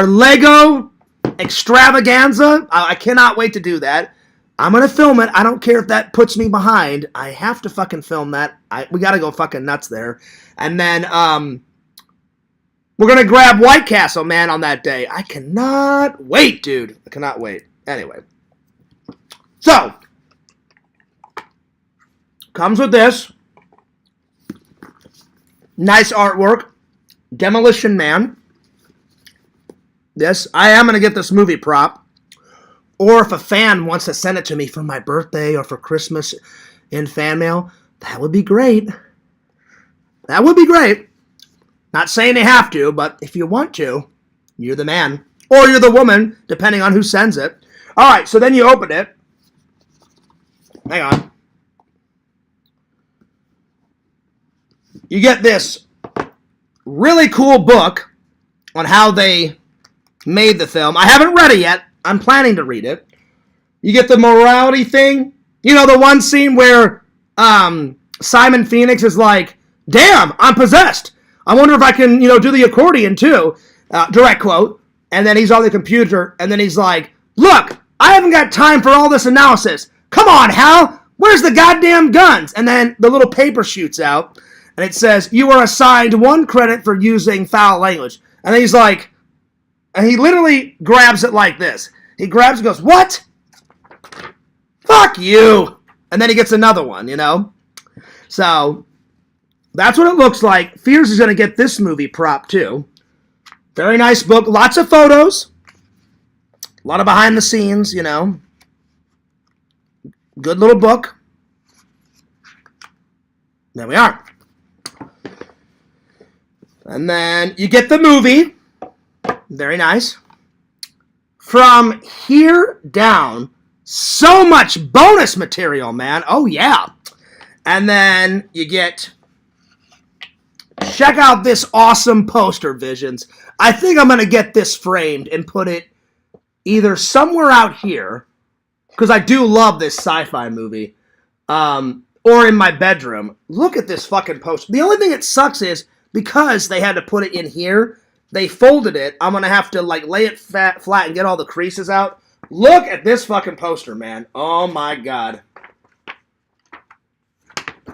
Lego extravaganza. I cannot wait to do that. I'm going to film it. I don't care if that puts me behind. I have to fucking film that. We got to go fucking nuts there. And then we're going to grab White Castle, man, on that day. I cannot wait, dude. I cannot wait. Anyway. So, comes with this. Nice artwork. Demolition Man. This. I am going to get this movie prop. Or if a fan wants to send it to me for my birthday or for Christmas in fan mail, that would be great. That would be great. Not saying they have to, but if you want to, you're the man. Or you're the woman, depending on who sends it. Alright, so then you open it. Hang on. You get this really cool book on how they made the film. I haven't read it yet. I'm planning to read it. You get the morality thing. You know, the one scene where Simon Phoenix is like, damn, I'm possessed. I wonder if I can, do the accordion too. Direct quote. And then he's on the computer, and then he's like, look, I haven't got time for all this analysis. Come on, Hal. Where's the goddamn guns? And then the little paper shoots out, and it says, you are assigned 1 credit for using foul language. And then he's like, and he literally grabs it like this. He grabs and goes, what? Fuck you. And then he gets another one, So, that's what it looks like. Fears is going to get this movie prop, too. Very nice book. Lots of photos. A lot of behind the scenes, Good little book. There we are. And then you get the movie. Very nice. From here down, so much bonus material, man. Oh, yeah. And then you get... Check out this awesome poster, Visions. I think I'm going to get this framed and put it either somewhere out here, because I do love this sci-fi movie, or in my bedroom. Look at this fucking poster. The only thing that sucks is, because they had to put it in here, they folded it. I'm going to have to lay it flat and get all the creases out. Look at this fucking poster, man. Oh my god.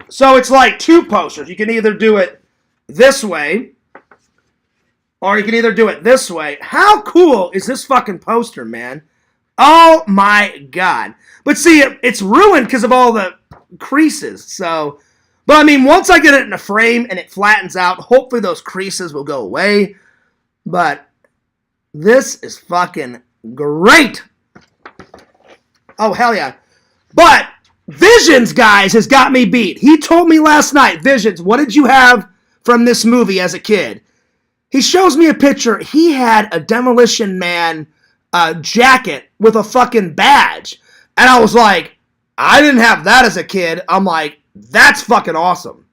So it's like 2 posters. You can either do it this way, or you can either do it this way. How cool is this fucking poster, man? Oh my god. But see, it's ruined because of all the creases. So, but I mean, once I get it in a frame and it flattens out, hopefully those creases will go away. But this is fucking great. Oh, hell yeah. But Visions, guys, has got me beat. He told me last night, Visions, what did you have from this movie as a kid? He shows me a picture. He had a Demolition Man jacket with a fucking badge. And I was like, I didn't have that as a kid. I'm like, that's fucking awesome.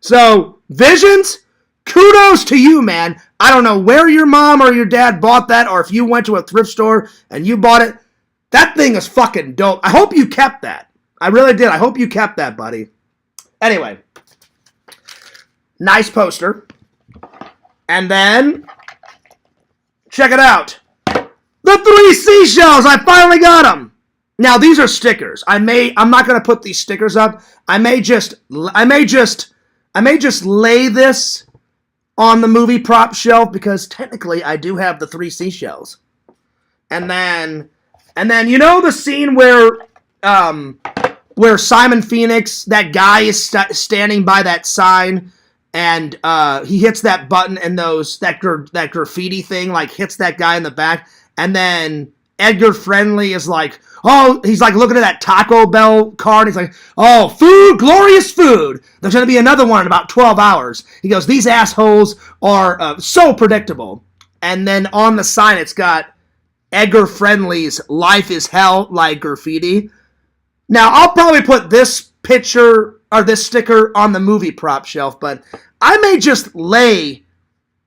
So, Visions, kudos to you, man. I don't know where your mom or your dad bought that, or if you went to a thrift store and you bought it. That thing is fucking dope. I hope you kept that. I really did. I hope you kept that, buddy. Anyway. Nice poster. And then Check it out. The 3 seashells. I finally got them. Now these are stickers. I'm not gonna put these stickers up. I may just lay this on the movie prop shelf because technically I do have the 3 seashells. And then you know the scene where Simon Phoenix, that guy is standing by that sign, and he hits that button, and that graffiti thing like hits that guy in the back, and then Edgar Friendly is like, oh, he's like looking at that Taco Bell card. He's like, oh, food, glorious food. There's going to be another one in about 12 hours. He goes, these assholes are so predictable. And then on the sign, it's got Edgar Friendly's life is hell, like graffiti. Now, I'll probably put this picture or this sticker on the movie prop shelf, but I may just lay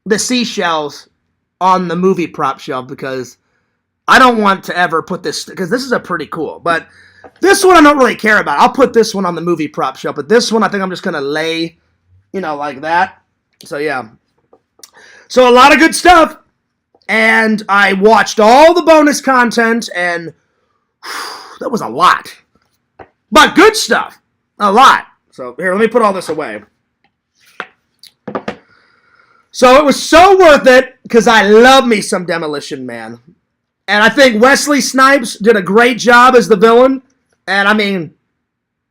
the seashells on the movie prop shelf because I don't want to ever put this, because this is a pretty cool, but this one I don't really care about. I'll put this one on the movie prop shelf, but this one I think I'm just going to lay, like that. So, yeah. So, a lot of good stuff, and I watched all the bonus content, and that was a lot. But good stuff. A lot. So, here, let me put all this away. So, it was so worth it, because I love me some Demolition Man. And I think Wesley Snipes did a great job as the villain. And I mean,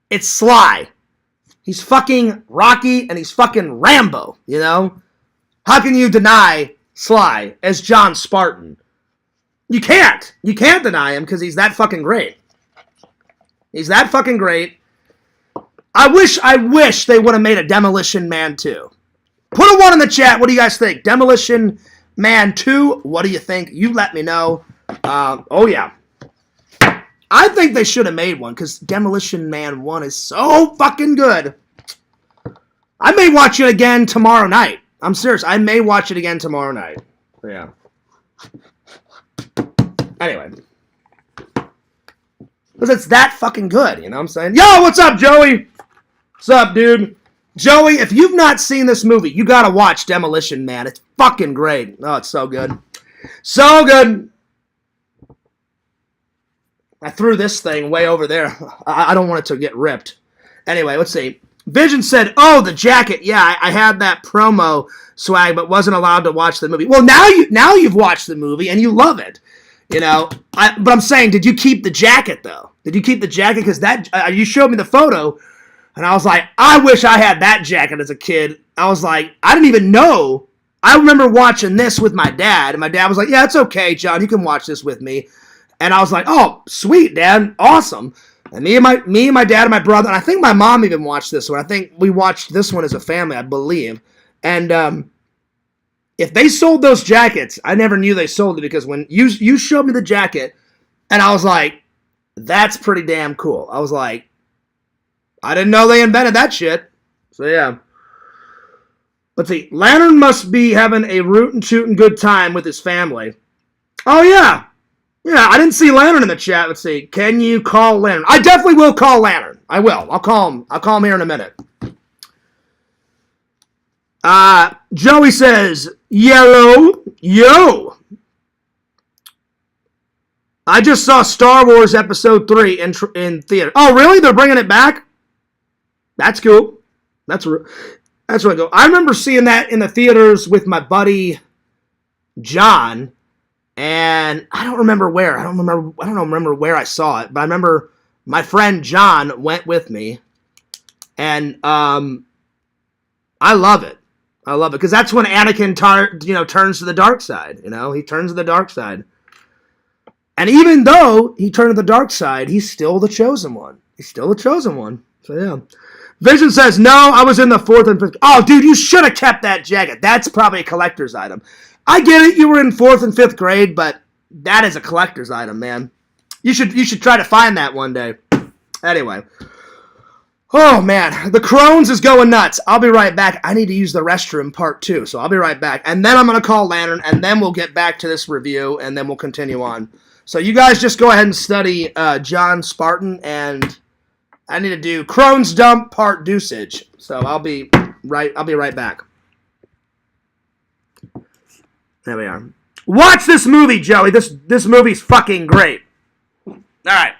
it's Sly. He's fucking Rocky and he's fucking Rambo, How can you deny Sly as John Spartan? You can't. You can't deny him because he's that fucking great. He's that fucking great. I wish they would have made a Demolition Man 2. Put a 1 in the chat. What do you guys think? Demolition Man 2, what do you think? You let me know. Oh, yeah. I think they should have made one, because Demolition Man 1 is so fucking good. I may watch it again tomorrow night. I'm serious. I may watch it again tomorrow night. Yeah. Anyway. Because it's that fucking good, you know what I'm saying? Yo, what's up, Joey? What's up, dude? Joey, if you've not seen this movie, you gotta watch Demolition Man. It's fucking great. Oh, it's so good. So good. I threw this thing way over there. I don't want it to get ripped. Anyway, let's see. Vision said, oh, the jacket. Yeah, I had that promo swag, but wasn't allowed to watch the movie. Well, now you've watched the movie, and you love it. But I'm saying, did you keep the jacket, though? Did you keep the jacket? Because you showed me the photo, and I was like, I wish I had that jacket as a kid. I was like, I didn't even know. I remember watching this with my dad, and my dad was like, yeah, it's okay, John. You can watch this with me. And I was like, oh, sweet, Dad. Awesome. And me and my dad and my brother, and I think my mom even watched this one. I think we watched this one as a family, I believe. And if they sold those jackets, I never knew they sold it, because when you showed me the jacket, and I was like, that's pretty damn cool. I was like, I didn't know they invented that shit. So, yeah. Let's see. Lantern must be having a rootin' tootin' good time with his family. Oh, yeah. Yeah, I didn't see Lantern in the chat. Let's see. Can you call Lantern? I definitely will call Lantern. I will. I'll call him. I'll call him here in a minute. Joey says, yellow, yo. I just saw Star Wars Episode 3 in theater. Oh, really? They're bringing it back? That's cool. That's really cool. I remember seeing that in the theaters with my buddy John. And I don't remember where. I don't remember where I saw it, but I remember my friend John went with me, and I love it. I love it because that's when Anakin turns to the dark side. He turns to the dark side, and even though he turned to the dark side, he's still the chosen one. He's still the chosen one. So yeah. Vision says, no, I was in the 4th and 5th. Oh, dude, you should have kept that jacket. That's probably a collector's item. I get it, you were in 4th and 5th grade, but that is a collector's item, man. You should try to find that one day. Anyway. Oh, man. The Crohn's is going nuts. I'll be right back. I need to use the restroom part 2, so I'll be right back. And then I'm going to call Lantern, and then we'll get back to this review, and then we'll continue on. So you guys just go ahead and study John Spartan, and I need to do Crohn's dump part dosage. So I'll be right back. There we are. Watch this movie, Joey. This movie's fucking great. All right.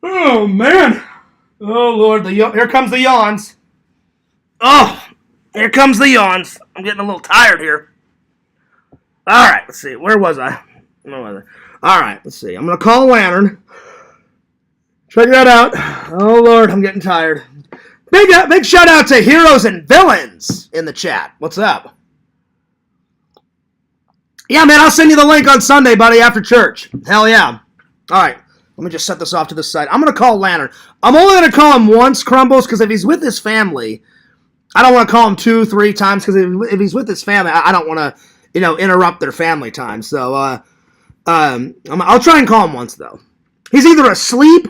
Oh, man. Oh, Lord. Here comes the yawns. Oh, here comes the yawns. I'm getting a little tired here. All right, let's see. Where was I? All right, let's see. I'm going to call Lantern. Check that out. Oh, Lord, I'm getting tired. Big shout out to Heroes and Villains in the chat. What's up? Yeah, man, I'll send you the link on Sunday, buddy, after church. Hell yeah. All right. Let me just set this off to the side. I'm going to call Lantern. I'm only going to call him once, Crumbles, because if he's with his family, I don't want to call him 2-3 times, because if he's with his family, I don't want to, interrupt their family time. So I'll try and call him once, though. He's either asleep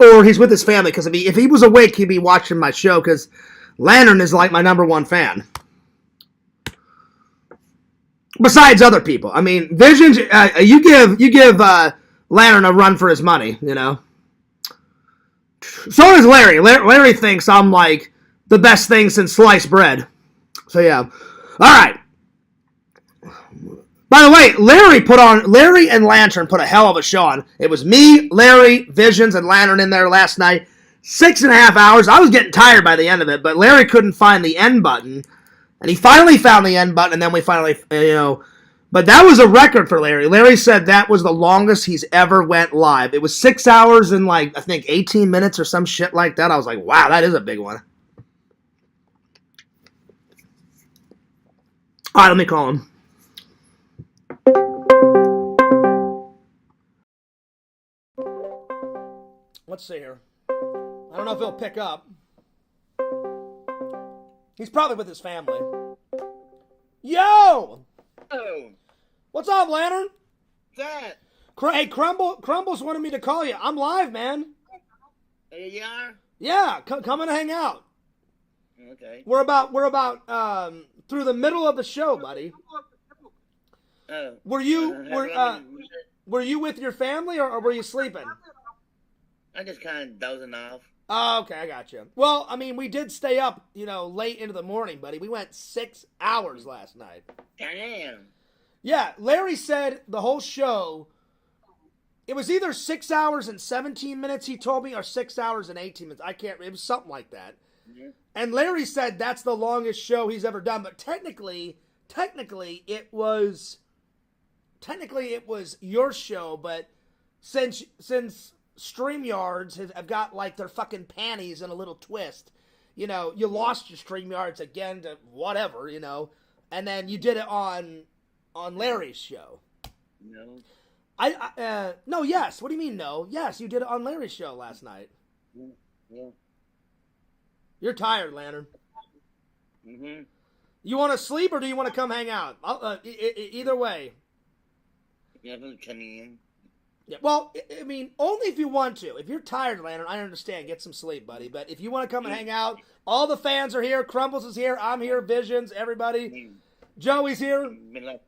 or he's with his family, because if he was awake, he'd be watching my show, because Lantern is like my #1 fan. Besides other people. I mean, Visions, you give Lantern a run for his money, So does Larry. Larry thinks I'm like the best thing since sliced bread. So yeah. All right. By the way, Larry and Lantern put a hell of a show on. It was me, Larry, Visions, and Lantern in there last night. 6.5 hours. I was getting tired by the end of it, but Larry couldn't find the end button. And he finally found the end button, and then we finally, But that was a record for Larry. Larry said that was the longest he's ever went live. It was 6 hours and, I think 18 minutes or some shit like that. I was like, wow, that is a big one. All right, let me call him. Let's see here. I don't know if he'll pick up. He's probably with his family. Yo! Oh. What's up, Lantern? What's that? Hey, Crumbles wanted me to call you. I'm live, man. There you are? Yeah, come and hang out. Okay. We're about through the middle of the show, buddy. Oh. Were you with your family or were you sleeping? I just kind of dozing off. Oh, okay, I got you. Well, I mean, we did stay up, late into the morning, buddy. We went 6 hours last night. Damn. Yeah, Larry said the whole show, it was either 6 hours and 17 minutes, he told me, or 6 hours and 18 minutes. It was something like that. Mm-hmm. And Larry said that's the longest show he's ever done, but technically it was your show, but since StreamYards have got like their fucking panties in a little twist. You know, you lost your StreamYards again to whatever, you know, and then you did it on Larry's show. No. No, yes. What do you mean no? Yes, you did it on Larry's show last night. Yeah. You're tired, Lantern. Mm-hmm. You want to sleep or do you want to come hang out? Either way. Yeah, I'm coming in. Yeah, well, I mean, only if you want to. If you're tired, Lantern, I understand. Get some sleep, buddy. But if you want to come and hang out, all the fans are here. Crumbles is here. I'm here. Visions, everybody. Joey's here. Been like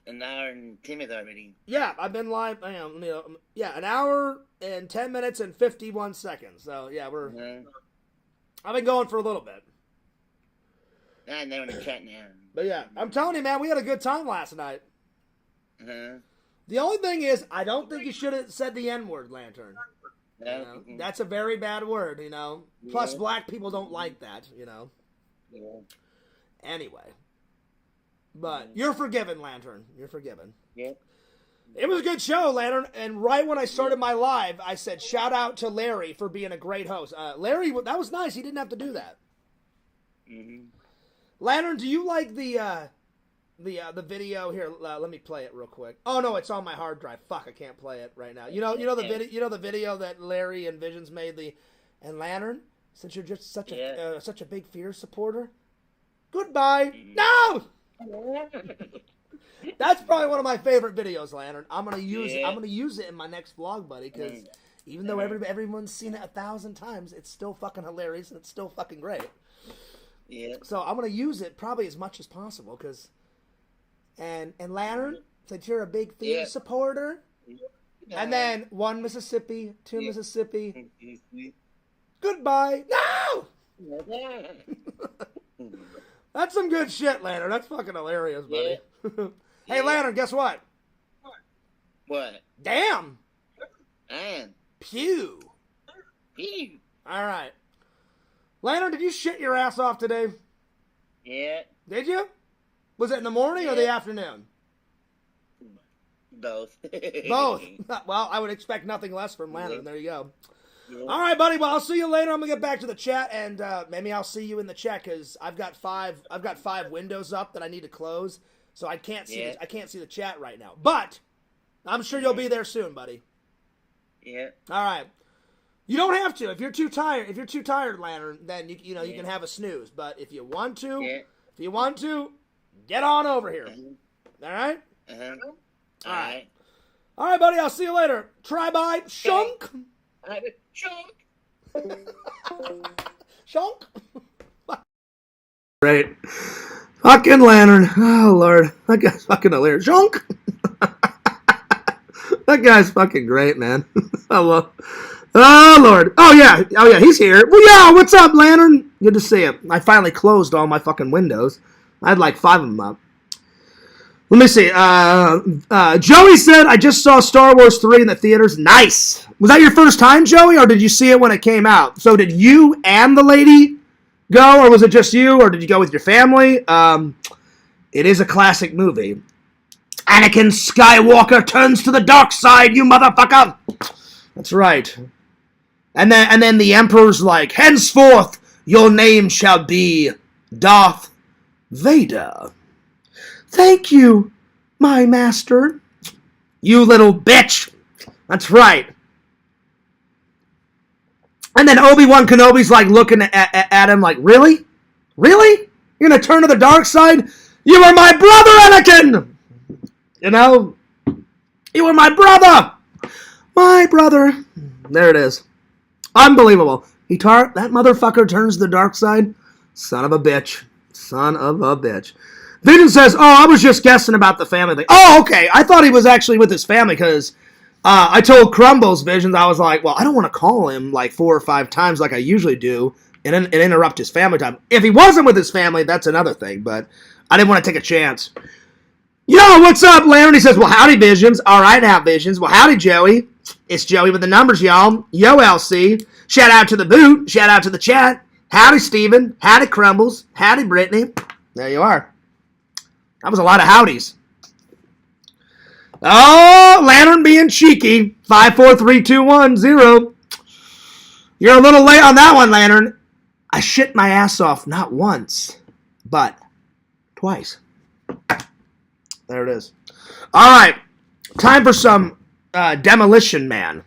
an hour and 10 minutes already. Yeah, I've been live. An hour and 10 minutes and 51 seconds. So yeah, I've been going for a little bit. I know in the chat now. But yeah, I'm telling you, man, we had a good time last night. The only thing is, I don't think you should have said the N-word, Lantern. No. You know? That's a very bad word, you know. Yeah. Plus, black people don't like that, you know. Yeah. Anyway. But you're forgiven, Lantern. You're forgiven. Yeah. It was a good show, Lantern. And right when I started my live, I said, shout out to Larry for being a great host. Larry, that was nice. He didn't have to do that. Mm-hmm. Lantern, do you like the video here? Let me play it real quick. Oh no, it's on my hard drive. Fuck, I can't play it right now. You know the video that Larry and Visions made. And Lantern, since you're just such a big Fear supporter, goodbye. No. That's probably one of my favorite videos, Lantern. I'm gonna use it in my next vlog, buddy. Because even though everyone's seen it 1,000 times, it's still fucking hilarious and it's still fucking great. Yeah. So I'm gonna use it probably as much as possible, because. And Lantern, since you're a big Fear supporter, and then 1 Mississippi, 2 Mississippi. Goodbye. No. That's some good shit, Lantern. That's fucking hilarious, buddy. Hey, Lantern, guess what? What? Damn. Man. Pew. All right. Lantern, did you shit your ass off today? Yeah. Did you? Was it in the morning or the afternoon? Both. Both. Well, I would expect nothing less from Lantern. There you go. Yeah. All right, buddy. Well, I'll see you later. I'm gonna get back to the chat, and maybe I'll see you in the chat, because I've got five windows up that I need to close, so I can't see I can't see the chat right now. But I'm sure you'll be there soon, buddy. Yeah. All right. You don't have to. If you're too tired, Lantern, then you can have a snooze. But if you want to, get on over here. All right? All right. All right, buddy. I'll see you later. Try-bye. Shunk. Shunk. Great. Fucking Lantern. Oh, Lord. That guy's fucking hilarious. Shunk. That guy's fucking great, man. I love. Oh, Lord. Oh, yeah. He's here. Well, yeah. What's up, Lantern? Good to see you. I finally closed all my fucking windows. I had like 5 of them up. Let me see. Joey said, I just saw Star Wars 3 in the theaters. Nice. Was that your first time, Joey, or did you see it when it came out? So did you and the lady go, or was it just you, or did you go with your family? It is a classic movie. Anakin Skywalker turns to the dark side, you motherfucker. That's right. And then the Emperor's like, henceforth, your name shall be Darth Vader. Thank you, my master. You little bitch. That's right. And then Obi-Wan Kenobi's like looking at him like, really? Really? You're going to turn to the dark side? You were my brother, Anakin! You know? You were my brother! My brother. There it is. Unbelievable. That motherfucker turns to the dark side? Son of a bitch. Son of a bitch. Vision says, oh, I was just guessing about the family thing. Oh, okay. I thought he was actually with his family, because I told Crumbles Visions, I was like, well, I don't want to call him like 4 or 5 times like I usually do and interrupt his family time. If he wasn't with his family, that's another thing, but I didn't want to take a chance. Yo, what's up, Larry? He says, well, howdy, Visions. All right, now, Visions. Well, howdy, Joey. It's Joey with the numbers, y'all. Yo, LC. Shout out to the boot. Shout out to the chat. Howdy, Steven. Howdy, Crumbles. Howdy, Brittany. There you are. That was a lot of howdies. Oh, Lantern being cheeky. 5, 4, 3, 2, 1, 0. You're a little late on that one, Lantern. I shit my ass off not once, but twice. There it is. All right. Time for some Demolition Man.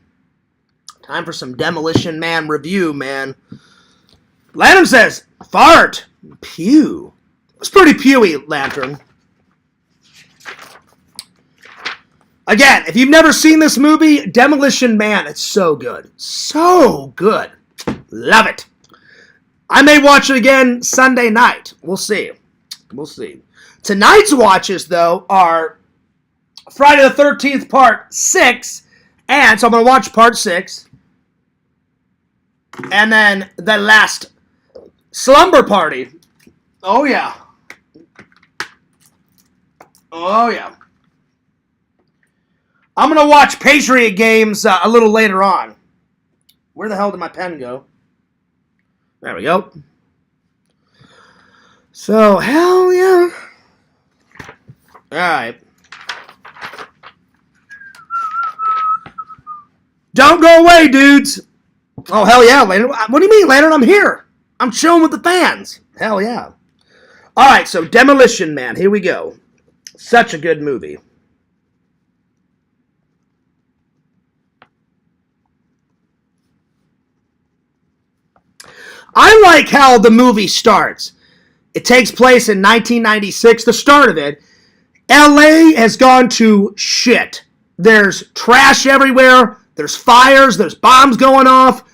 Time for some Demolition Man review, man. Lantern says, fart. Pew. It's pretty pewy, Lantern. Again, if you've never seen this movie, Demolition Man, it's so good. So good. Love it. I may watch it again Sunday night. We'll see. We'll see. Tonight's watches, though, are Friday the 13th, Part 6. And so I'm going to watch Part 6. And then the last Slumber Party. Oh, yeah. Oh, yeah. I'm going to watch Patriot Games a little later on. Where the hell did my pen go? There we go. So, hell yeah. Alright. Don't go away, dudes. Oh, hell yeah, Lantern. What do you mean, Lantern? I'm here. I'm chilling with the fans. Hell yeah. Alright, so Demolition Man. Here we go. Such a good movie. I like how the movie starts. It takes place in 1996, the start of it. LA has gone to shit. There's trash everywhere. There's fires. There's bombs going off.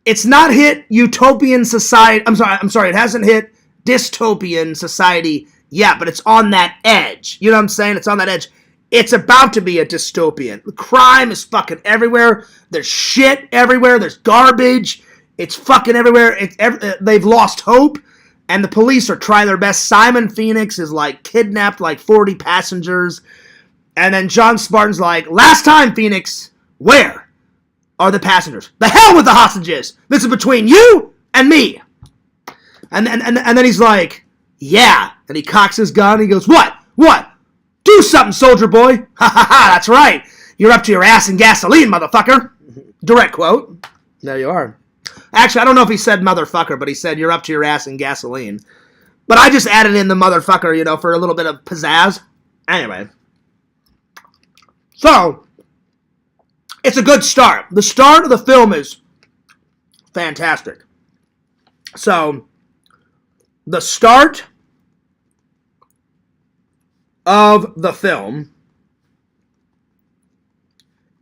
It's not hit utopian society. I'm sorry. It hasn't hit dystopian society yet, but it's on that edge. You know what I'm saying? It's on that edge. It's about to be a dystopian. The crime is fucking everywhere. There's shit everywhere. There's garbage. It's fucking everywhere. They've lost hope, and the police are trying their best. Simon Phoenix is like kidnapped like 40 passengers, and then John Spartan's like, last time, Phoenix, where are the passengers? The hell with the hostages. This is between you and me. And then he's like, yeah. And he cocks his gun. And he goes, what? What? Do something, soldier boy. Ha ha ha. That's right. You're up to your ass in gasoline, motherfucker. Direct quote. There you are. Actually, I don't know if he said motherfucker, but he said you're up to your ass in gasoline. But I just added in the motherfucker, you know, for a little bit of pizzazz. Anyway. So, it's a good start. The start of the film is fantastic. So, the start of the film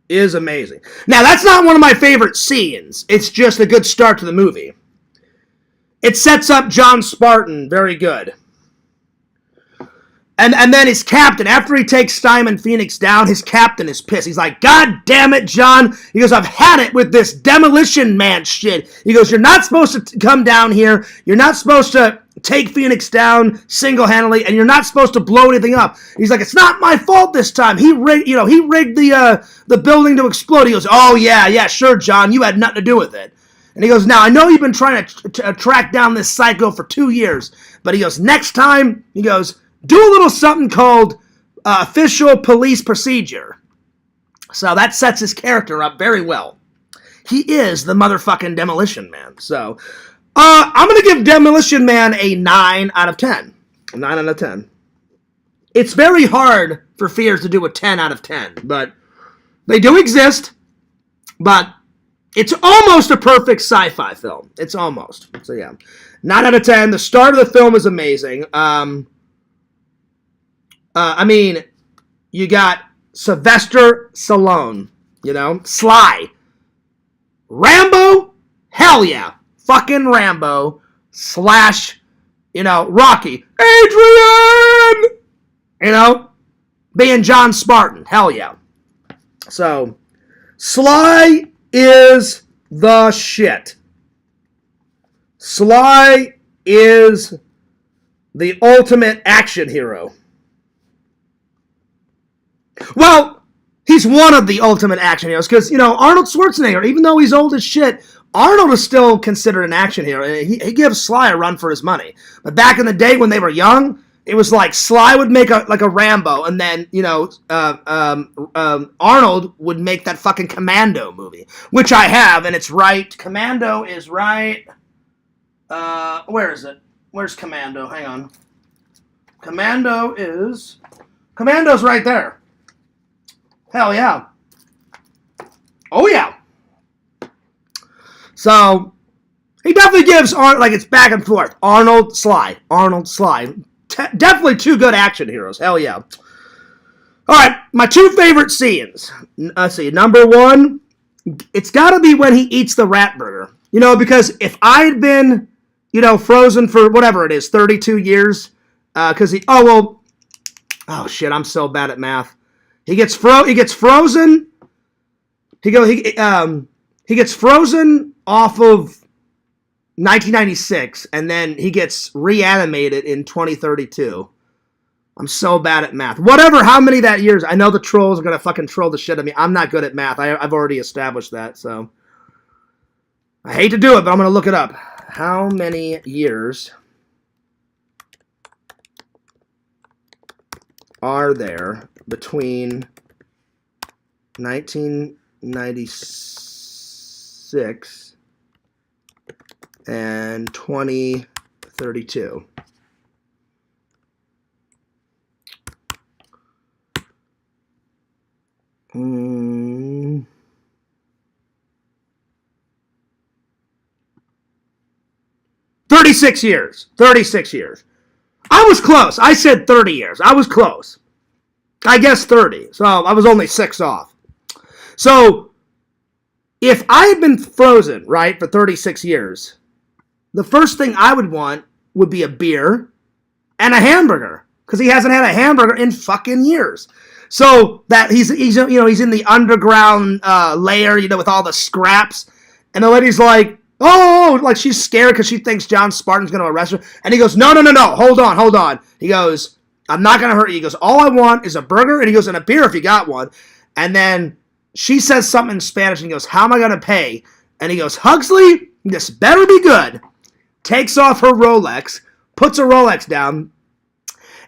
is amazing. Now, that's not one of my favorite scenes. It's just a good start to the movie. It sets up John Spartan very good. And then his captain, after he takes Simon Phoenix down, his captain is pissed. He's like, God damn it, John. He goes, I've had it with this Demolition Man shit. He goes, you're not supposed to come down here. You're not supposed to take Phoenix down single-handedly, and you're not supposed to blow anything up. He's like, it's not my fault this time. He rigged the building to explode. He goes, oh, yeah, sure, John. You had nothing to do with it. And he goes, now, I know you've been trying to track down this psycho for 2 years, but he goes, next time, he goes, do a little something called official police procedure. So that sets his character up very well. He is the motherfucking Demolition Man. So I'm going to give Demolition Man a 9 out of 10. A 9 out of 10. It's very hard for fears to do a 10 out of 10, but they do exist. But it's almost a perfect sci-fi film. It's almost. So yeah, 9 out of 10. The start of the film is amazing. I mean, you got Sylvester Stallone, you know, Sly. Rambo? Hell yeah. Fucking Rambo / you know, Rocky. Adrian! You know, being John Spartan. Hell yeah. So, Sly is the shit. Sly is the ultimate action hero. Well, he's one of the ultimate action heroes because, you know, Arnold Schwarzenegger, even though he's old as shit, Arnold is still considered an action hero. He gives Sly a run for his money. But back in the day when they were young, it was like Sly would make a Rambo, and then Arnold would make that fucking Commando movie, which I have, and it's right. Commando is right. Where is it? Where's Commando? Hang on. Commando's right there. Hell yeah. Oh yeah. So he definitely gives it's back and forth. Arnold, Sly. Definitely two good action heroes. Hell yeah. All right, my two favorite scenes. Let's see. Number one, it's got to be when he eats the rat burger. Because if I had been, frozen for whatever it is, 32 years, because oh shit, I'm so bad at math. He gets frozen. He gets frozen off of 1996, and then he gets reanimated in 2032. I'm so bad at math. Whatever, how many that years? I know the trolls are going to fucking troll the shit out of me. I'm not good at math. I've already established that, so. I hate to do it, but I'm going to look it up. How many years are there between 1996 and 2032? Hmm. 36 years. 36 years. I was close. I said 30 years. I was close. I guess 30. So I was only 6 off. So if I had been frozen, right, for 36 years, the first thing I would want would be a beer and a hamburger, because he hasn't had a hamburger in fucking years. So that he's in the underground layer, with all the scraps, and the lady's like, oh, like she's scared because she thinks John Spartan's going to arrest her, and he goes, no, hold on. He goes, I'm not going to hurt you. He goes, all I want is a burger, and he goes, and a beer if you got one. And then she says something in Spanish, and he goes, how am I going to pay? And he goes, Huxley, this better be good. Takes off her Rolex, puts her Rolex down,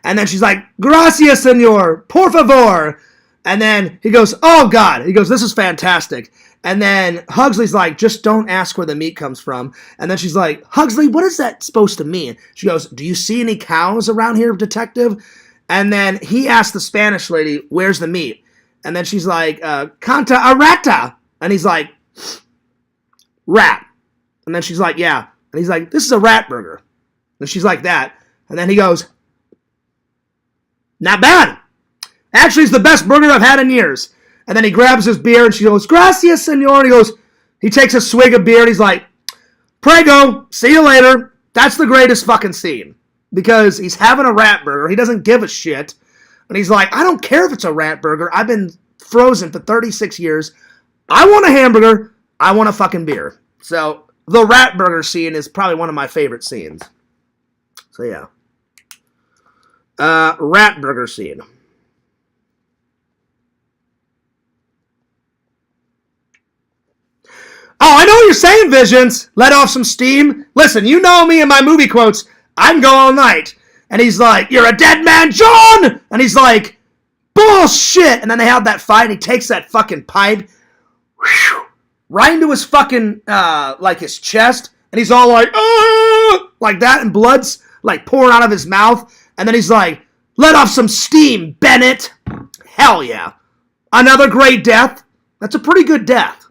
and then she's like, gracias, senor, por favor. And then he goes, oh, God. He goes, this is fantastic. And then Huxley's like, just don't ask where the meat comes from. And then she's like, Huxley, what is that supposed to mean? She goes, do you see any cows around here, detective? And then he asks the Spanish lady, where's the meat? And then she's like, canta a rata. And he's like, rat. And then she's like, yeah. And he's like, this is a rat burger. And she's like that. And then he goes, not bad. Actually, it's the best burger I've had in years. And then he grabs his beer, and she goes, gracias, senor. And he takes a swig of beer, and he's like, prego, see you later. That's the greatest fucking scene. Because he's having a rat burger. He doesn't give a shit. And he's like, I don't care if it's a rat burger. I've been frozen for 36 years. I want a hamburger. I want a fucking beer. So the rat burger scene is probably one of my favorite scenes. So yeah. Rat burger scene. Oh, I know what you're saying, Visions. Let off some steam. Listen, you know me and my movie quotes. I can go all night. And he's like, you're a dead man, John! And he's like, bullshit! And then they have that fight, and he takes that fucking pipe right into his fucking, his chest. And he's all like, like that, and blood's, pouring out of his mouth. And then he's like, let off some steam, Bennett. Hell yeah. Another great death. That's a pretty good death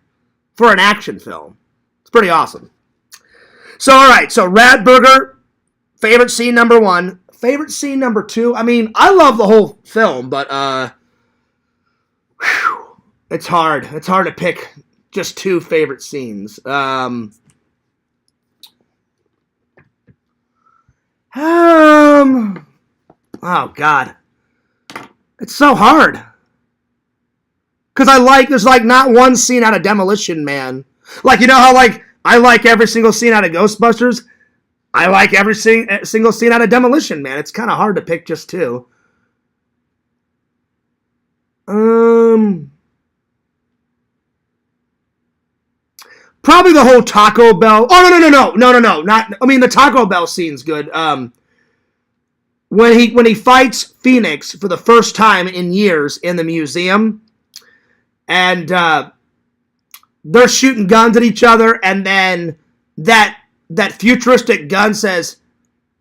for an action film. It's pretty awesome. So, all right. So, Rat Burger, favorite scene number 1. Favorite scene number 2. I mean, I love the whole film, but it's hard. It's hard to pick just 2 favorite scenes. Oh, God. It's so hard. Because there's not one scene out of Demolition Man. You know how I like every single scene out of Ghostbusters? I like every single scene out of Demolition Man. It's kind of hard to pick just 2. Probably the whole Taco Bell. Oh, no. Not, I mean, the Taco Bell scene's good. when he fights Phoenix for the first time in years in the museum, and they're shooting guns at each other, and then that futuristic gun says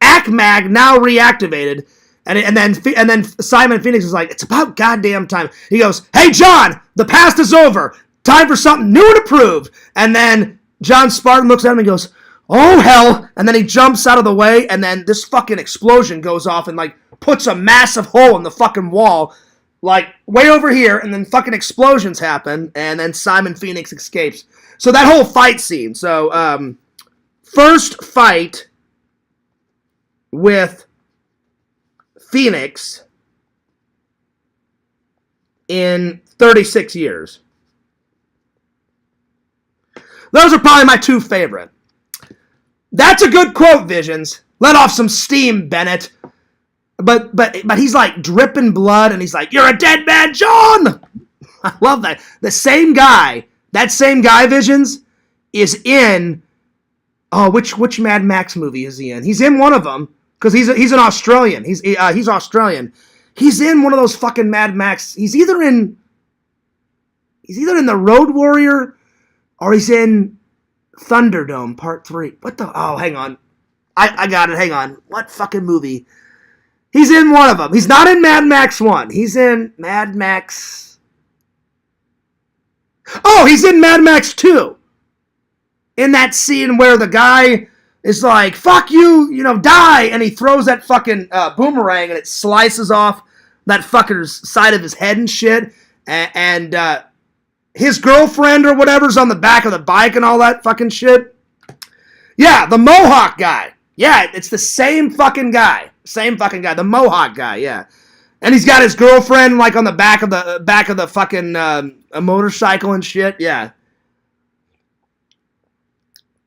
ACMAG now reactivated, and then Simon Phoenix is like, it's about goddamn time. He goes, hey John, the past is over, time for something new and approved. And then John Spartan looks at him and goes, oh hell, and then he jumps out of the way, and then this fucking explosion goes off and like puts a massive hole in the fucking wall, like way over here, and then fucking explosions happen, and then Simon Phoenix escapes. So that whole fight scene. So first fight with Phoenix in 36 years. Those are probably my two favorite. That's a good quote, Visions. Let off some steam, Bennett. But he's like dripping blood, and he's like, you're a dead man, John! I love that. That same guy, Visions, is in, which Mad Max movie is he in? He's in one of them, because he's an Australian. He's Australian. He's in one of those fucking Mad Max. He's either in the Road Warrior, or he's in Thunderdome Part 3. What the? Oh, hang on. I got it. Hang on. What fucking movie? He's in one of them. He's not in Mad Max 1. He's in Mad Max... Oh, he's in Mad Max 2. In that scene where the guy is like, fuck you, die. And he throws that fucking boomerang and it slices off that fucker's side of his head and shit. And his girlfriend or whatever's on the back of the bike and all that fucking shit. Yeah, the Mohawk guy. Yeah, it's the same fucking guy. The Mohawk guy, yeah. And he's got his girlfriend like on the back of the fucking a motorcycle and shit, yeah.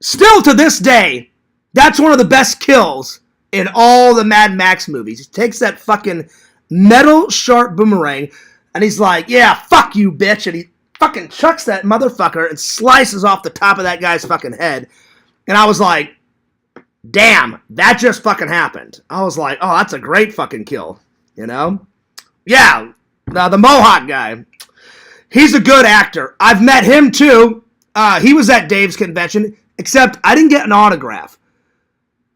Still to this day, that's one of the best kills in all the Mad Max movies. He takes that fucking metal sharp boomerang and he's like, yeah, fuck you, bitch. And he fucking chucks that motherfucker and slices off the top of that guy's fucking head. And I was like, damn, that just fucking happened. I was like, oh, that's a great fucking kill, Yeah, the Mohawk guy. He's a good actor. I've met him too. He was at Dave's convention, except I didn't get an autograph.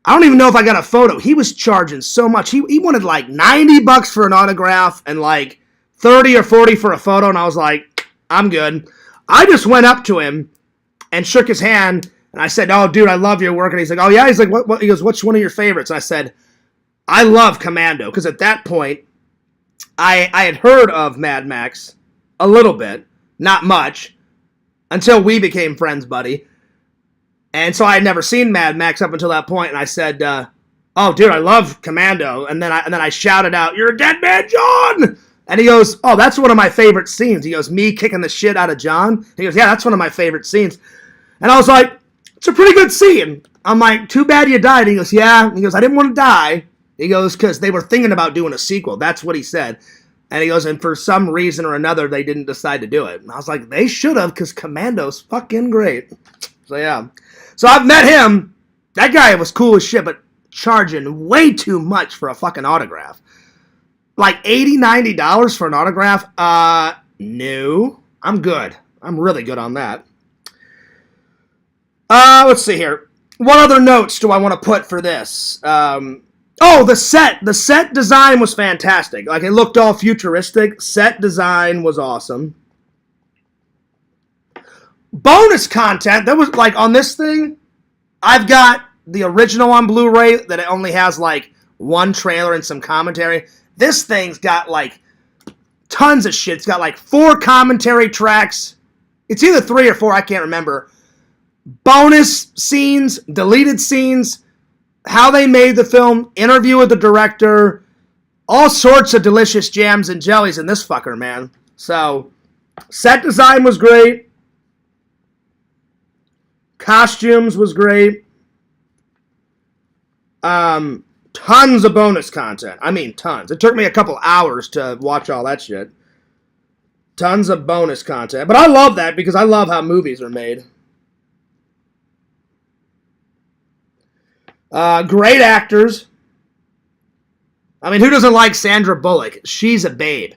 I don't even know if I got a photo. He was charging so much. He wanted like $90 for an autograph and like 30 or 40 for a photo, and I was like, I'm good. I just went up to him and shook his hand. And I said, oh, dude, I love your work. And he's like, oh, yeah? He's like, what? He goes, what's one of your favorites? And I said, I love Commando. Because at that point, I had heard of Mad Max a little bit. Not much. Until we became friends, buddy. And so I had never seen Mad Max up until that point. And I said, oh, dude, I love Commando. And then I shouted out, you're a dead man, John! And he goes, oh, that's one of my favorite scenes. He goes, me kicking the shit out of John? He goes, yeah, that's one of my favorite scenes. And I was like, it's a pretty good scene. I'm like, too bad you died. He goes, yeah. He goes, I didn't want to die. He goes, because they were thinking about doing a sequel. That's what he said. And he goes, and for some reason or another, they didn't decide to do it. And I was like, they should have, because Commando's fucking great. So, yeah. So I've met him. That guy was cool as shit, but charging way too much for a fucking autograph. Like $80, $90 for an autograph? No. I'm good. I'm really good on that. Let's see here. What other notes do I want to put for this? The set. The set design was fantastic. Like, it looked all futuristic. Set design was awesome. Bonus content. That was, like, on this thing, I've got the original on Blu-ray that it only has, like, one trailer and some commentary. This thing's got, like, tons of shit. It's got, like, 4 commentary tracks. It's either 3 or 4, I can't remember. Bonus scenes, deleted scenes, how they made the film, interview with the director, all sorts of delicious jams and jellies in this fucker, man. So, set design was great. Costumes was great. Tons of bonus content. I mean, tons. It took me a couple hours to watch all that shit. Tons of bonus content. But I love that because I love how movies are made. Great actors. I mean, who doesn't like Sandra Bullock? She's a babe.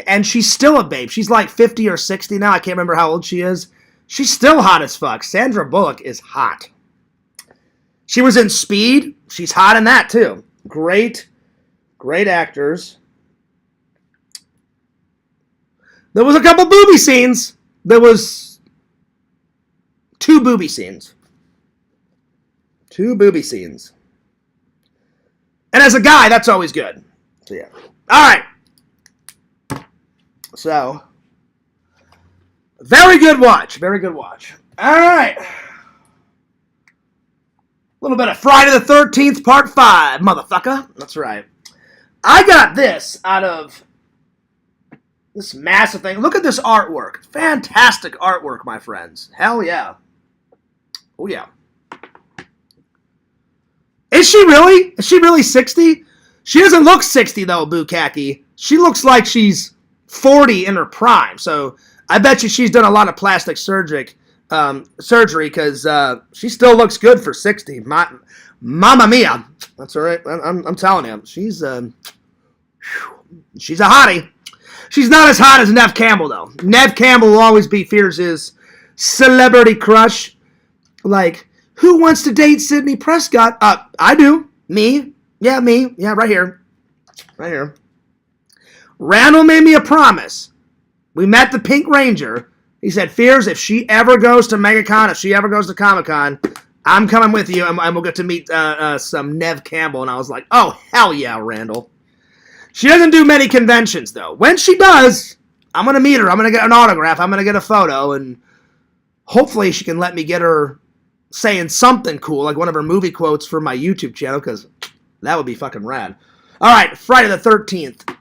And she's still a babe. She's like 50 or 60 now. I can't remember how old she is. She's still hot as fuck. Sandra Bullock is hot. She was in Speed. She's hot in that, too. Great actors. There was a couple booby scenes. There was 2 booby scenes. 2 booby scenes. And as a guy, that's always good. So, yeah. All right. So, very good watch. Very good watch. All right. A little bit of Friday the 13th, Part 5, motherfucker. That's right. I got this out of this massive thing. Look at this artwork. Fantastic artwork, my friends. Hell yeah. Oh, yeah. Is she really? Is she really 60? She doesn't look 60, though, Bukkake. She looks like she's 40 in her prime. So I bet you she's done a lot of plastic surgery because she still looks good for 60. Mamma mia. That's all right. I'm telling you. She's a hottie. She's not as hot as Neve Campbell, though. Neve Campbell will always be Fierce's celebrity crush. Like, who wants to date Sidney Prescott? I do. Me. Yeah, me. Yeah, right here. Right here. Randall made me a promise. We met the Pink Ranger. He said, Fears, if she ever goes to MegaCon, if she ever goes to Comic-Con, I'm coming with you, and we'll get to meet some Neve Campbell. And I was like, oh, hell yeah, Randall. She doesn't do many conventions, though. When she does, I'm going to meet her. I'm going to get an autograph. I'm going to get a photo, and hopefully she can let me get her saying something cool, like one of her movie quotes for my YouTube channel, because that would be fucking rad. All right, Friday the 13th,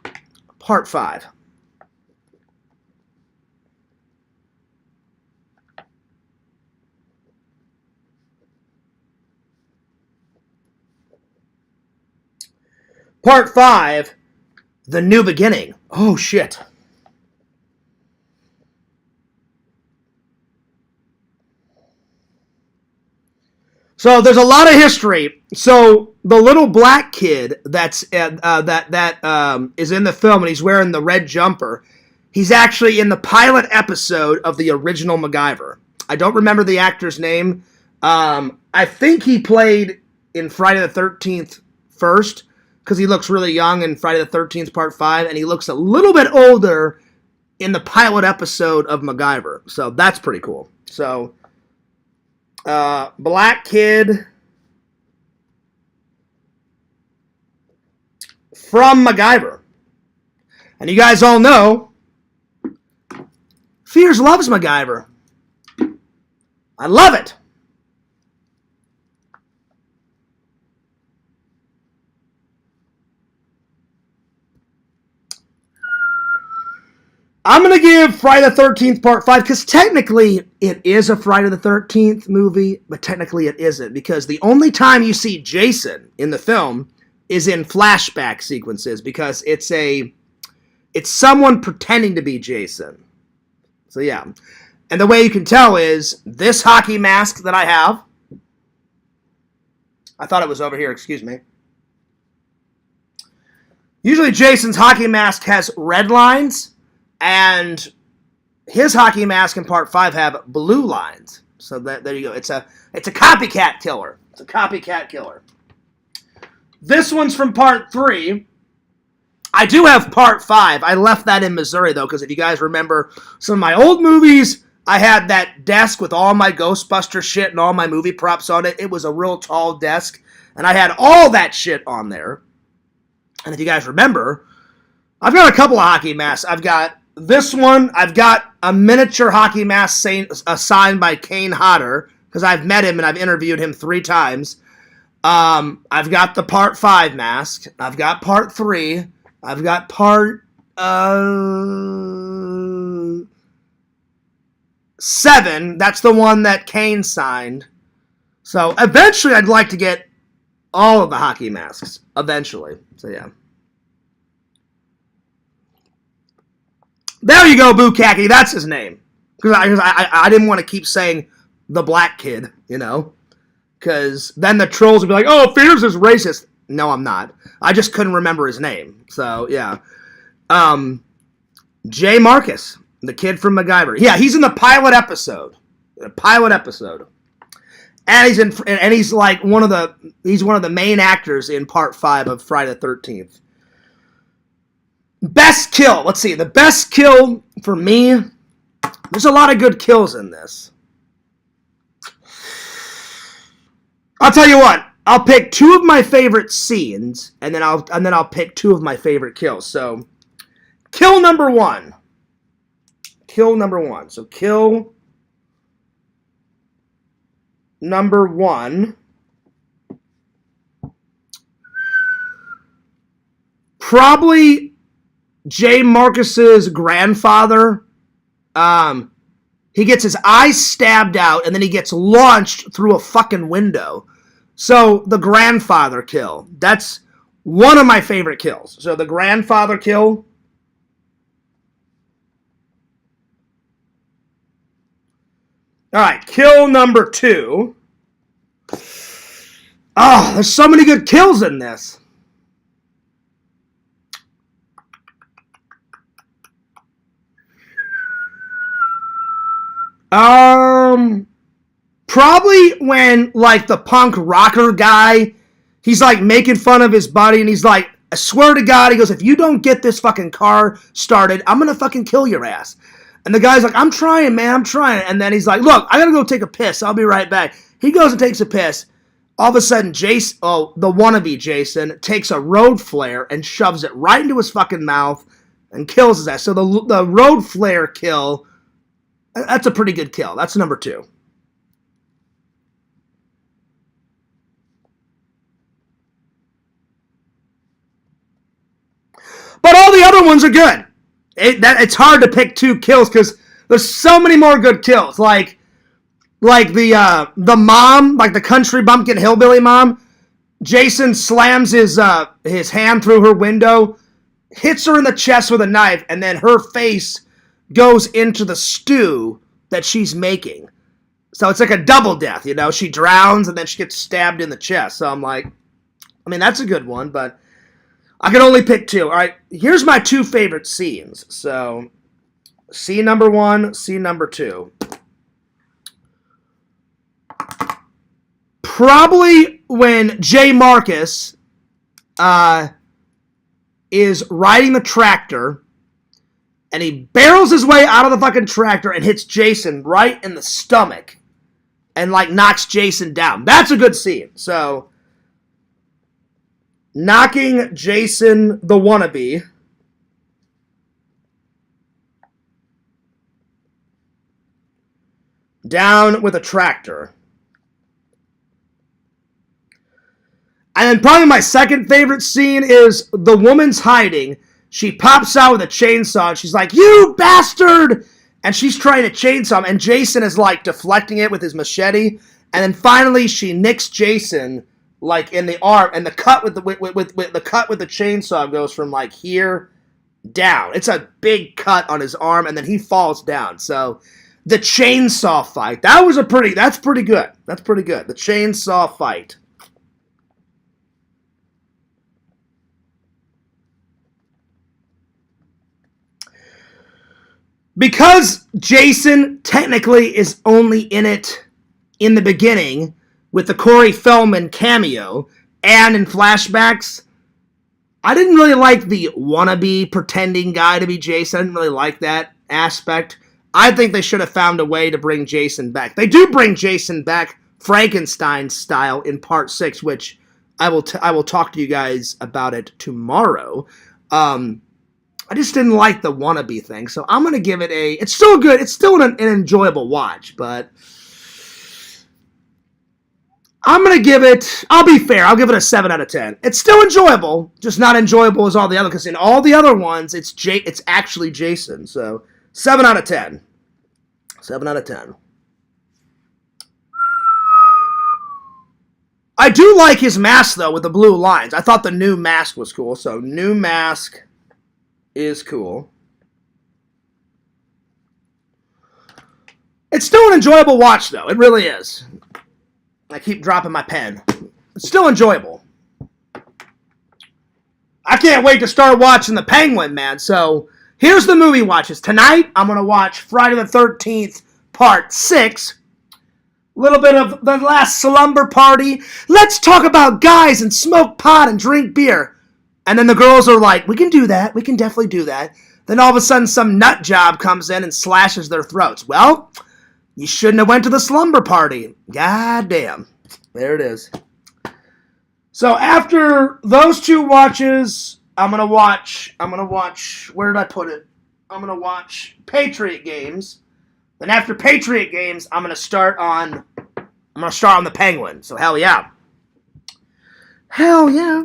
Part 5. Part 5, The New Beginning. Oh, shit. So there's a lot of history. So the little black kid that's is in the film, and he's wearing the red jumper, he's actually in the pilot episode of the original MacGyver. I don't remember the actor's name. I think he played in Friday the 13th first, because he looks really young in Friday the 13th Part 5, and he looks a little bit older in the pilot episode of MacGyver. So that's pretty cool. So, black kid from MacGyver. And you guys all know, Fears loves MacGyver. I love it. I'm going to give Friday the 13th Part 5, because technically it is a Friday the 13th movie, but technically it isn't, because the only time you see Jason in the film is in flashback sequences, because it's someone pretending to be Jason. So yeah. And the way you can tell is this hockey mask that I have. I thought it was over here, excuse me. Usually Jason's hockey mask has red lines, and his hockey mask in Part 5 have blue lines. So there you go. It's a copycat killer. It's a copycat killer. This one's from Part 3. I do have Part 5. I left that in Missouri, though, because if you guys remember some of my old movies, I had that desk with all my Ghostbuster shit and all my movie props on it. It was a real tall desk, and I had all that shit on there. And if you guys remember, I've got a couple of hockey masks. I've got this one. I've got a miniature hockey mask signed by Kane Hodder, because I've met him and I've interviewed him 3 times. I've got the Part 5 mask. I've got Part 3. I've got Part 7. That's the one that Kane signed. So eventually I'd like to get all of the hockey masks. Eventually. So yeah. There you go, Bukkake. That's his name. Because I didn't want to keep saying the black kid, you know. Because then the trolls would be like, oh, Fears is racist. No, I'm not. I just couldn't remember his name. So, yeah. Jay Marcus, the kid from MacGyver. Yeah, he's in the pilot episode. And he's like one of the main actors in part 5 of Friday the 13th. Best kill. Let's see. The best kill for me. There's a lot of good kills in this. I'll tell you what. I'll pick 2 of my favorite scenes, and then I'll pick 2 of my favorite kills. So, kill number 1. So, kill number 1. Probably Jay Marcus's grandfather. He gets his eyes stabbed out, and then he gets launched through a fucking window. So, the grandfather kill. That's one of my favorite kills. So, the grandfather kill. Alright, kill number 2. Oh, there's so many good kills in this. Probably when, like, the punk rocker guy, he's, like, making fun of his buddy, and he's like, I swear to God, he goes, if you don't get this fucking car started, I'm gonna fucking kill your ass. And the guy's like, I'm trying, man, I'm trying. And then he's like, look, I gotta go take a piss, I'll be right back. He goes and takes a piss. All of a sudden, Jason, the wannabe Jason, takes a road flare and shoves it right into his fucking mouth and kills his ass. So the road flare kill, that's a pretty good kill. That's number 2. But all the other ones are good. It's hard to pick 2 kills because there's so many more good kills. Like the mom, like the country bumpkin hillbilly mom. Jason slams his hand through her window, hits her in the chest with a knife, and then her face goes into the stew that she's making. So it's like a double death, you know? She drowns and then she gets stabbed in the chest. So I'm like, I mean, that's a good one, but I can only pick 2. All right, here's my 2 favorite scenes. So, scene number 1, scene number 2. Probably when Jay Marcus is riding the tractor, and he barrels his way out of the fucking tractor and hits Jason right in the stomach, and, like, knocks Jason down. That's a good scene. So, knocking Jason the wannabe down with a tractor. And then probably my second favorite scene is the woman's hiding. She pops out with a chainsaw and she's like, you bastard! And she's trying to chainsaw him, and Jason is like deflecting it with his machete. And then finally she nicks Jason like in the arm, and the cut with the chainsaw goes from like here down. It's a big cut on his arm, and then he falls down. So the chainsaw fight, that's pretty good. That's pretty good. The chainsaw fight. Because Jason technically is only in it in the beginning with the Corey Feldman cameo and in flashbacks, I didn't really like the wannabe pretending guy to be Jason. I didn't really like that aspect. I think they should have found a way to bring Jason back. They do bring Jason back Frankenstein style in part 6, which I will talk to you guys about it tomorrow. I just didn't like the wannabe thing, so I'm going to give it it's still good, it's still an enjoyable watch, but I'm going to give it, I'll be fair, I'll give it a 7 out of 10. It's still enjoyable, just not enjoyable as all the other, because in all the other ones, it's actually Jason, so 7 out of 10. 7 out of 10. I do like his mask, though, with the blue lines. I thought the new mask was cool, so new mask is cool. It's still an enjoyable watch, though. It really is. I keep dropping my pen. It's still enjoyable. I can't wait to start watching The Penguin, man. So here's the movie watches. Tonight, I'm going to watch Friday the 13th, Part 6. A little bit of The Last Slumber Party. Let's talk about guys and smoke pot and drink beer. And then the girls are like, we can do that. We can definitely do that. Then all of a sudden, some nut job comes in and slashes their throats. Well, you shouldn't have went to the slumber party. God damn. There it is. So after those two watches, I'm going to watch, where did I put it? I'm going to watch Patriot Games. Then after Patriot Games, I'm going to start on The Penguin. So hell yeah. Hell yeah.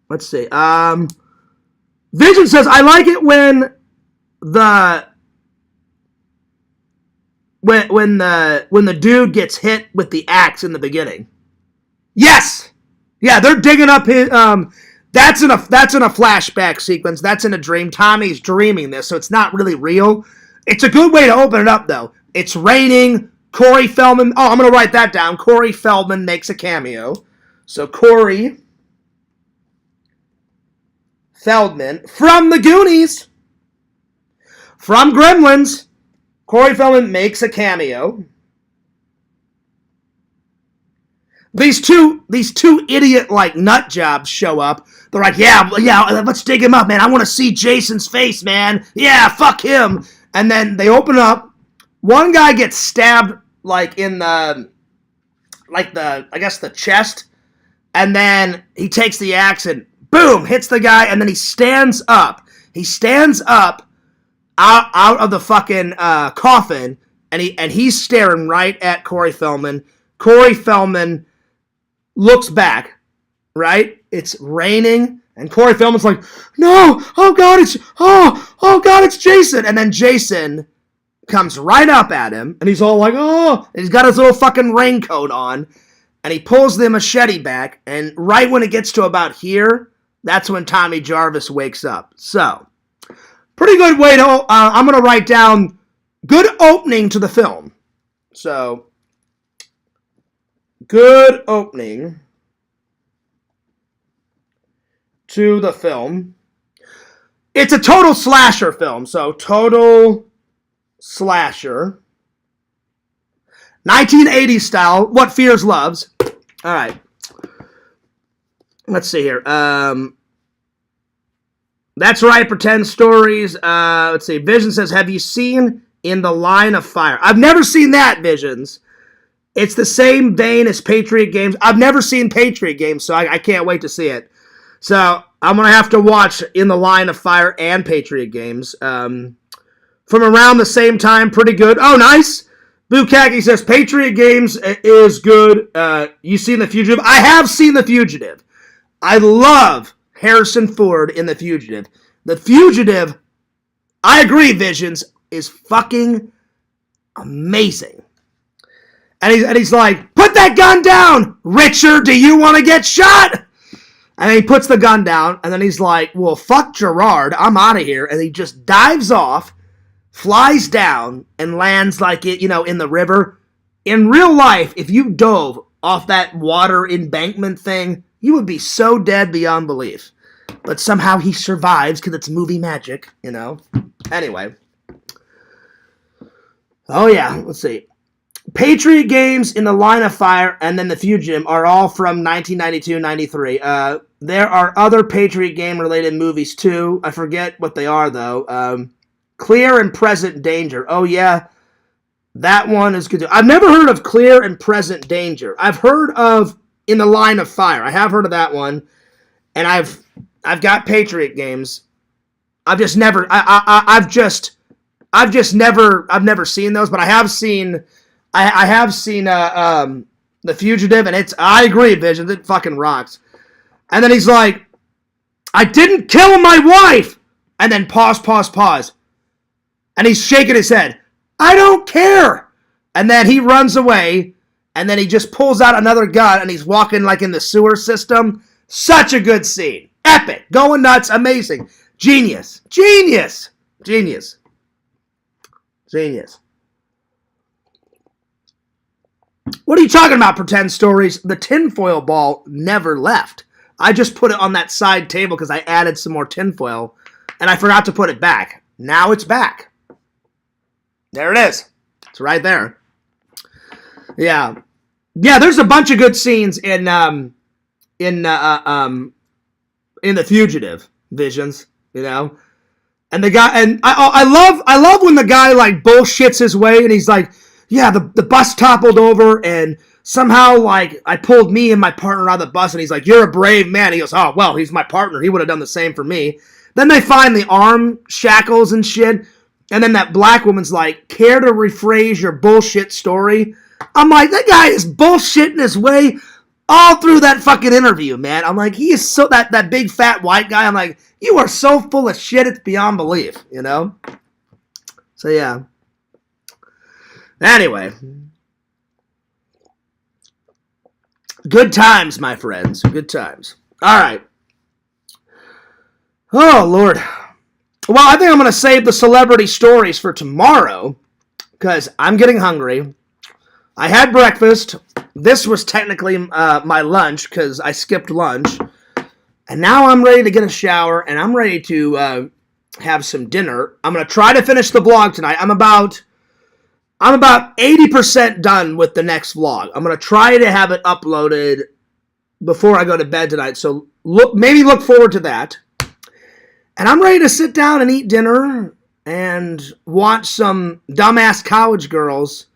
Let's see. Vision says, I like it when the dude gets hit with the axe in the beginning. Yes! Yeah, they're digging up his that's in a flashback sequence. That's in a dream. Tommy's dreaming this, so it's not really real. It's a good way to open it up though. It's raining. Corey Feldman. Oh, I'm going to write that down. Corey Feldman makes a cameo. So Corey Feldman from the Goonies, from Gremlins, Corey Feldman makes a cameo. These two idiot like nut jobs show up. They're like, yeah, let's dig him up, man. I want to see Jason's face, man. Yeah, fuck him. And then they open up. One guy gets stabbed like in the chest, and then he takes the axe and boom, hits the guy, and then he stands up. He stands up out of the fucking coffin, and he's staring right at Corey Feldman. Corey Feldman looks back, right? It's raining, and Corey Feldman's like, no, oh God, it's Jason. And then Jason comes right up at him, and he's all like, oh, and he's got his little fucking raincoat on, and he pulls the machete back, and right when it gets to about here, that's when Tommy Jarvis wakes up. So, pretty good way to, I'm going to write down good opening to the film. So, good opening to the film. It's a total slasher film, so total slasher. 1980s style, what fears loves. All right. Let's see here. That's right, Pretend Stories. Let's see. Vision says, have you seen In the Line of Fire? I've never seen that, Visions. It's the same vein as Patriot Games. I've never seen Patriot Games, so I can't wait to see it. So I'm going to have to watch In the Line of Fire and Patriot Games. From around the same time, pretty good. Oh, nice. Bukaki says, Patriot Games is good. You seen The Fugitive? I have seen The Fugitive. I love Harrison Ford in The Fugitive. The Fugitive, I agree, Visions, is fucking amazing. And he's like, put that gun down! Richard, do you want to get shot? And he puts the gun down, and then he's like, well, fuck Gerard, I'm out of here. And he just dives off, flies down, and lands like it, in the river. In real life, if you dove off that water embankment thing, you would be so dead beyond belief. But somehow he survives because it's movie magic, Anyway. Oh, yeah. Let's see. Patriot Games, In the Line of Fire, and then The Fugitive are all from 1992-93. There are other Patriot Game-related movies, too. I forget what they are, though. Clear and Present Danger. Oh, yeah. That one is good, too. I've never heard of Clear and Present Danger. I've heard of In the Line of Fire. I have heard of that one. And I've got Patriot Games. I've never seen those, but I have seen The Fugitive, and I agree, Vision, it fucking rocks. And then he's like, I didn't kill my wife! And then pause. And he's shaking his head. I don't care! And then he runs away, and then he just pulls out another gun, and he's walking like in the sewer system. Such a good scene. Epic. Going nuts. Amazing. Genius. What are you talking about, Pretend Stories? The tinfoil ball never left. I just put it on that side table because I added some more tinfoil, and I forgot to put it back. Now it's back. There it is. It's right there. Yeah. Yeah, there's a bunch of good scenes in The Fugitive, Visions, you know? And the guy, and I love when the guy like bullshits his way and he's like, yeah, the bus toppled over and somehow like I pulled me and my partner out of the bus, and he's like, you're a brave man. He goes, oh, well, he's my partner. He would have done the same for me. Then they find the arm shackles and shit. And then that black woman's like, care to rephrase your bullshit story? I'm like, that guy is bullshitting his way all through that fucking interview, man. I'm like, he is so, that big fat white guy, I'm like, you are so full of shit, it's beyond belief, you know? So, yeah. Anyway. Good times, my friends. Good times. All right. Oh, Lord. Well, I think I'm going to save the celebrity stories for tomorrow because I'm getting hungry. I had breakfast. This was technically my lunch because I skipped lunch. And now I'm ready to get a shower and I'm ready to have some dinner. I'm going to try to finish the vlog tonight. I'm about 80% done with the next vlog. I'm going to try to have it uploaded before I go to bed tonight. So maybe look forward to that. And I'm ready to sit down and eat dinner and watch some dumbass college girls.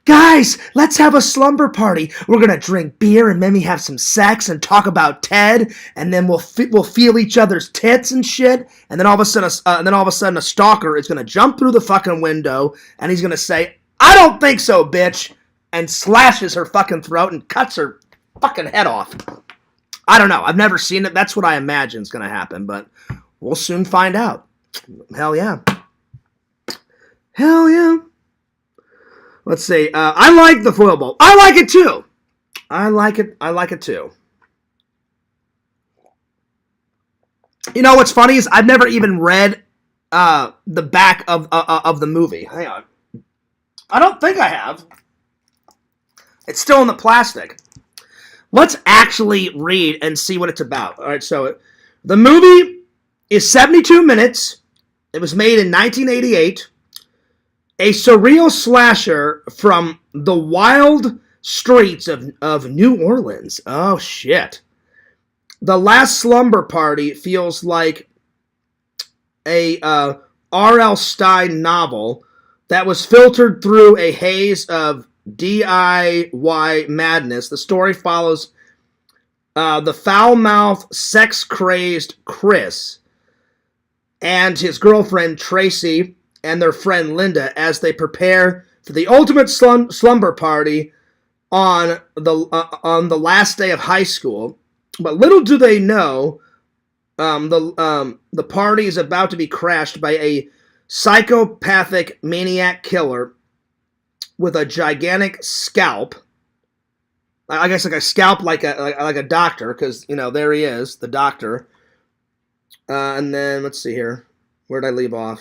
Guys, let's have a slumber party. We're going to drink beer and maybe have some sex and talk about Ted. And then we'll feel each other's tits and shit. And then all of a sudden a stalker is going to jump through the fucking window and he's going to say, I don't think so, bitch. And slashes her fucking throat and cuts her fucking head off. I don't know. I've never seen it. That's what I imagine is going to happen. But we'll soon find out. Hell yeah. Hell yeah. Let's see. I like the foil bowl. I like it too. I like it too. You know what's funny is I've never even read the back of the movie. Hang on. I don't think I have. It's still in the plastic. Let's actually read and see what it's about. All right, so the movie is 72 minutes. It was made in 1988. A surreal slasher from the wild streets of New Orleans. Oh, shit. The Last Slumber Party feels like a R.L. Stine novel that was filtered through a haze of DIY madness. The story follows the foul-mouthed, sex-crazed Chris and his girlfriend Tracy and their friend Linda as they prepare for the ultimate slumber party on the last day of high school. But little do they know, the party is about to be crashed by a psychopathic maniac killer with a gigantic scalp. I guess like a scalp, like a doctor, because you know there he is, the doctor. And then let's see here, where did I leave off?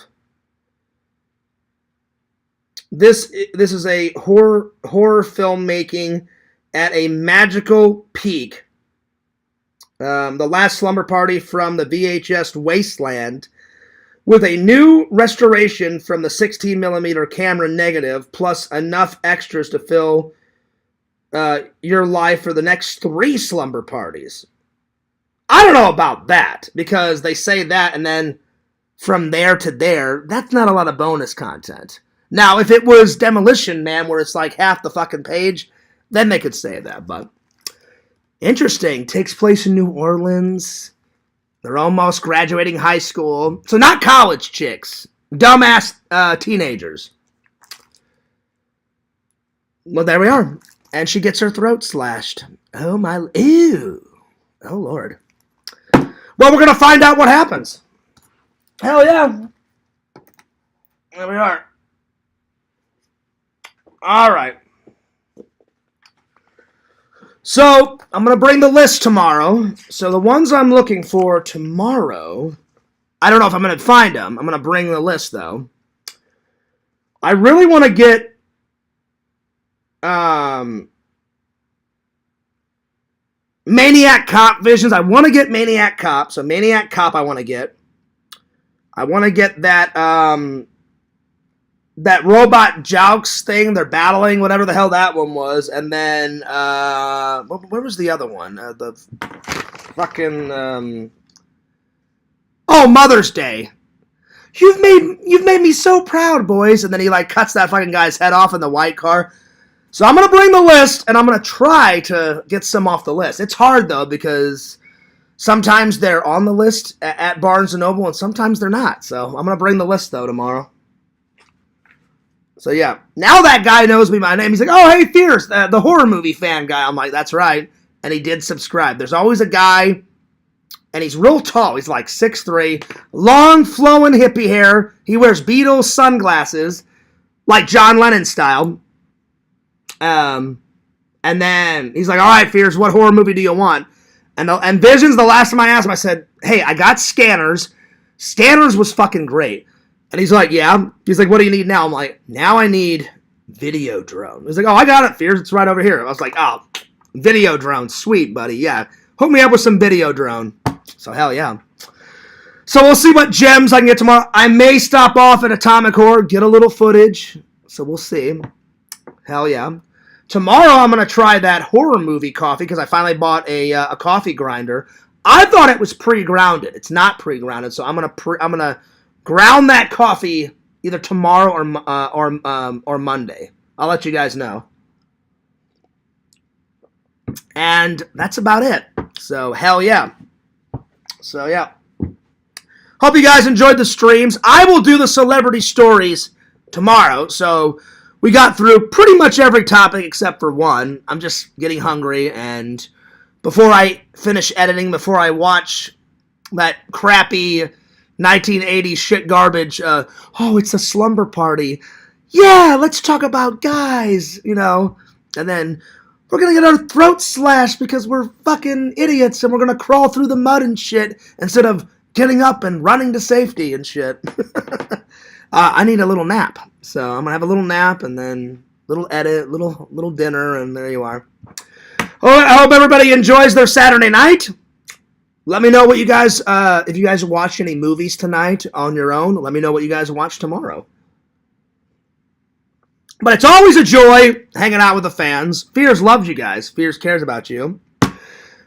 This is a horror filmmaking at a magical peak. The Last Slumber Party from the VHS wasteland, with a new restoration from the 16mm camera negative, plus enough extras to fill your life for the next 3 slumber parties. I don't know about that, because they say that, and then from there to there, that's not a lot of bonus content. Now, if it was Demolition Man, where it's like half the fucking page, then they could say that, but interesting. Takes place in New Orleans. They're almost graduating high school. So not college chicks. Dumbass teenagers. Well, there we are. And she gets her throat slashed. Oh, my... Ew. Oh, Lord. Well, we're going to find out what happens. Hell yeah. There we are. All right. So, I'm going to bring the list tomorrow. So, the ones I'm looking for tomorrow, I don't know if I'm going to find them. I'm going to bring the list, though. I really want to get, Maniac Cop visions. I want to get Maniac Cop. So Maniac Cop I want to get. I want to get that that robot Jouks thing. They're battling, whatever the hell that one was. And then, where was the other one? The fucking, Mother's Day. You've made me so proud, boys. And then he like cuts that fucking guy's head off in the white car. So I'm going to bring the list, and I'm going to try to get some off the list. It's hard, though, because sometimes they're on the list at Barnes & Noble, and sometimes they're not. So I'm going to bring the list, though, tomorrow. So, yeah. Now that guy knows me by name. He's like, oh, hey, Fierce, the horror movie fan guy. I'm like, that's right. And he did subscribe. There's always a guy, and he's real tall. He's like 6'3", long, flowing hippie hair. He wears Beatles sunglasses, like John Lennon style. And then he's like, all right, Fierce, what horror movie do you want? And Visions, the last time I asked him, I said, hey, I got Scanners. Scanners was fucking great. And he's like, yeah. He's like, what do you need now? I'm like, now I need Videodrone. He's like, oh, I got it, Fierce. It's right over here. I was like, oh, Videodrone. Sweet, buddy. Yeah. Hook me up with some Videodrone. So, hell yeah. So, we'll see what gems I can get tomorrow. I may stop off at Atomic Horror, get a little footage. So, we'll see. Hell yeah. Tomorrow I'm going to try that horror movie coffee because I finally bought a coffee grinder. I thought it was pre-grounded. It's not pre-grounded, so I'm gonna ground that coffee either tomorrow or Monday. I'll let you guys know. And that's about it. So hell yeah. So yeah. Hope you guys enjoyed the streams. I will do the celebrity stories tomorrow. So we got through pretty much every topic except for one. I'm just getting hungry, and before I finish editing, before I watch that crappy 1980s shit garbage, it's a slumber party. Yeah, let's talk about guys, and then we're going to get our throats slashed because we're fucking idiots, and we're going to crawl through the mud and shit instead of getting up and running to safety and shit. I need a little nap. So I'm going to have a little nap and then little edit, little dinner, and there you are. I hope everybody enjoys their Saturday night. Let me know what you guys, if you guys watch any movies tonight on your own. Let me know what you guys watch tomorrow. But it's always a joy hanging out with the fans. Fears loves you guys. Fears cares about you.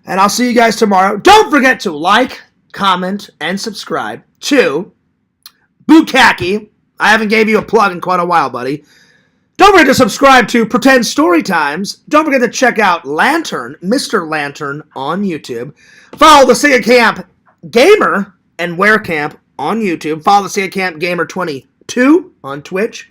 And I'll see you guys tomorrow. Don't forget to like, comment, and subscribe to Bukkake. I haven't gave you a plug in quite a while, buddy. Don't forget to subscribe to Pretend Story Times. Don't forget to check out Lantern, Mr. Lantern, on YouTube. Follow the Sega Camp Gamer and Werecamp on YouTube. Follow the Sega Camp Gamer 22 on Twitch.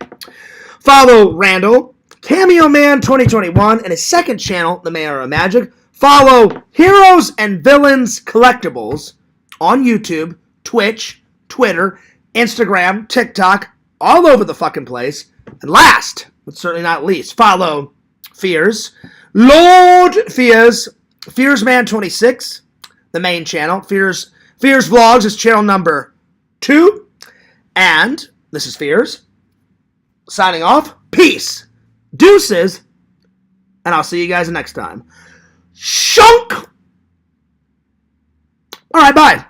Follow Randall, Cameo Man 2021, and his second channel, The Mayor of Magic. Follow Heroes and Villains Collectibles on YouTube, Twitch, Twitter, Instagram, TikTok, all over the fucking place. And last, but certainly not least, follow Fears, Lord Fears, Fearsman26, the main channel. Fears Vlogs is channel number 2. And this is Fears. Signing off. Peace. Deuces. And I'll see you guys next time. Shunk! Alright, bye.